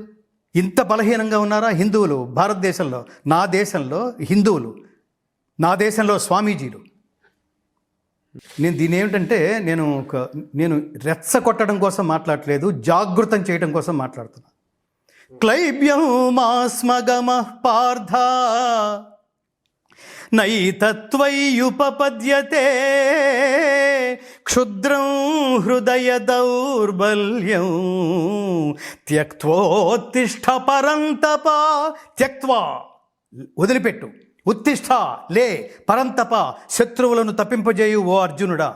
ఇంత బలహీనంగా ఉన్నారా హిందువులు భారతదేశంలో? నా దేశంలో హిందువులు, నా దేశంలో స్వామీజీలు. నేను దీని ఏమిటంటే, నేను రెచ్చగొట్టడం కోసం మాట్లాడట్లేదు, జాగృతం చేయడం కోసం మాట్లాడుతున్నా. క్లైబ్యం మాస్మగమః పార్థ నైతత్వయుపపద్యతే క్షుద్రం హృదయ దౌర్బల్యం త్యక్త్వోత్తిష్ఠ పరంతప. త్యక్త్వా వదిలిపెట్టు, ఉత్తిష్ఠ లే, పరంతప శత్రువులను తప్పింపజేయు ఓ అర్జునుడా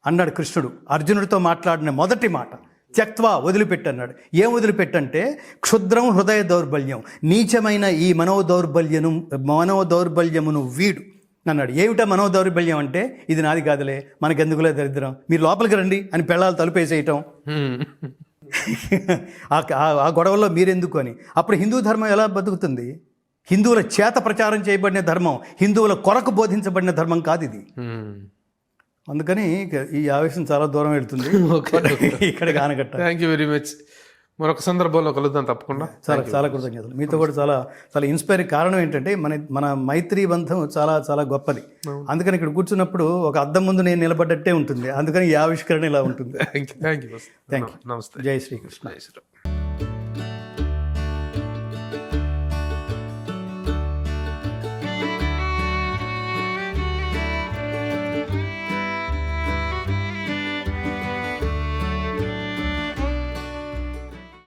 అన్నాడు కృష్ణుడు. అర్జునుడితో మాట్లాడిన మొదటి మాట త్యక్త్వా, వదిలిపెట్టు అన్నాడు. ఏం వదిలిపెట్టంటే, క్షుద్రం హృదయ దౌర్బల్యం, నీచమైన ఈ మనోదౌర్బల్యమును వీడు అన్నాడు. ఏమిటా మనోదౌర్బల్యం అంటే, ఇది నాది కాదులే, మనకెందుకులే దరిద్రం, మీరు లోపలికి రండి అని పెళ్ళాలు తలుపేసేయటం, ఆ గొడవల్లో మీరెందుకు అని. అప్పుడు హిందూ ధర్మం ఎలా బతుకుతుంది? హిందువుల చేత ప్రచారం చేయబడిన ధర్మం, హిందువుల కొరకు బోధించబడిన ధర్మం కాదు ఇది. అందుకని ఈ ఆవేశం చాలా దూరం వెళ్తుంది. ఇక్కడ ఆనకట్ట. Thank you very much. మరొక సందర్భంలో కలుద్దాం తప్పకుండా. చాలా కృతజ్ఞతలు. మీతో కూడా చాలా ఇన్స్పైర్. కారణం ఏంటంటే, మన మైత్రీ బంధం చాలా చాలా గొప్పది. అందుకని ఇక్కడ కూర్చున్నప్పుడు ఒక అద్దం ముందు నేను నిలబడ్డట్టే ఉంటుంది. అందుకని ఈ ఆవిష్కరణ ఇలా ఉంటుంది. Thank you. నమస్తే. జై శ్రీకృష్ణ.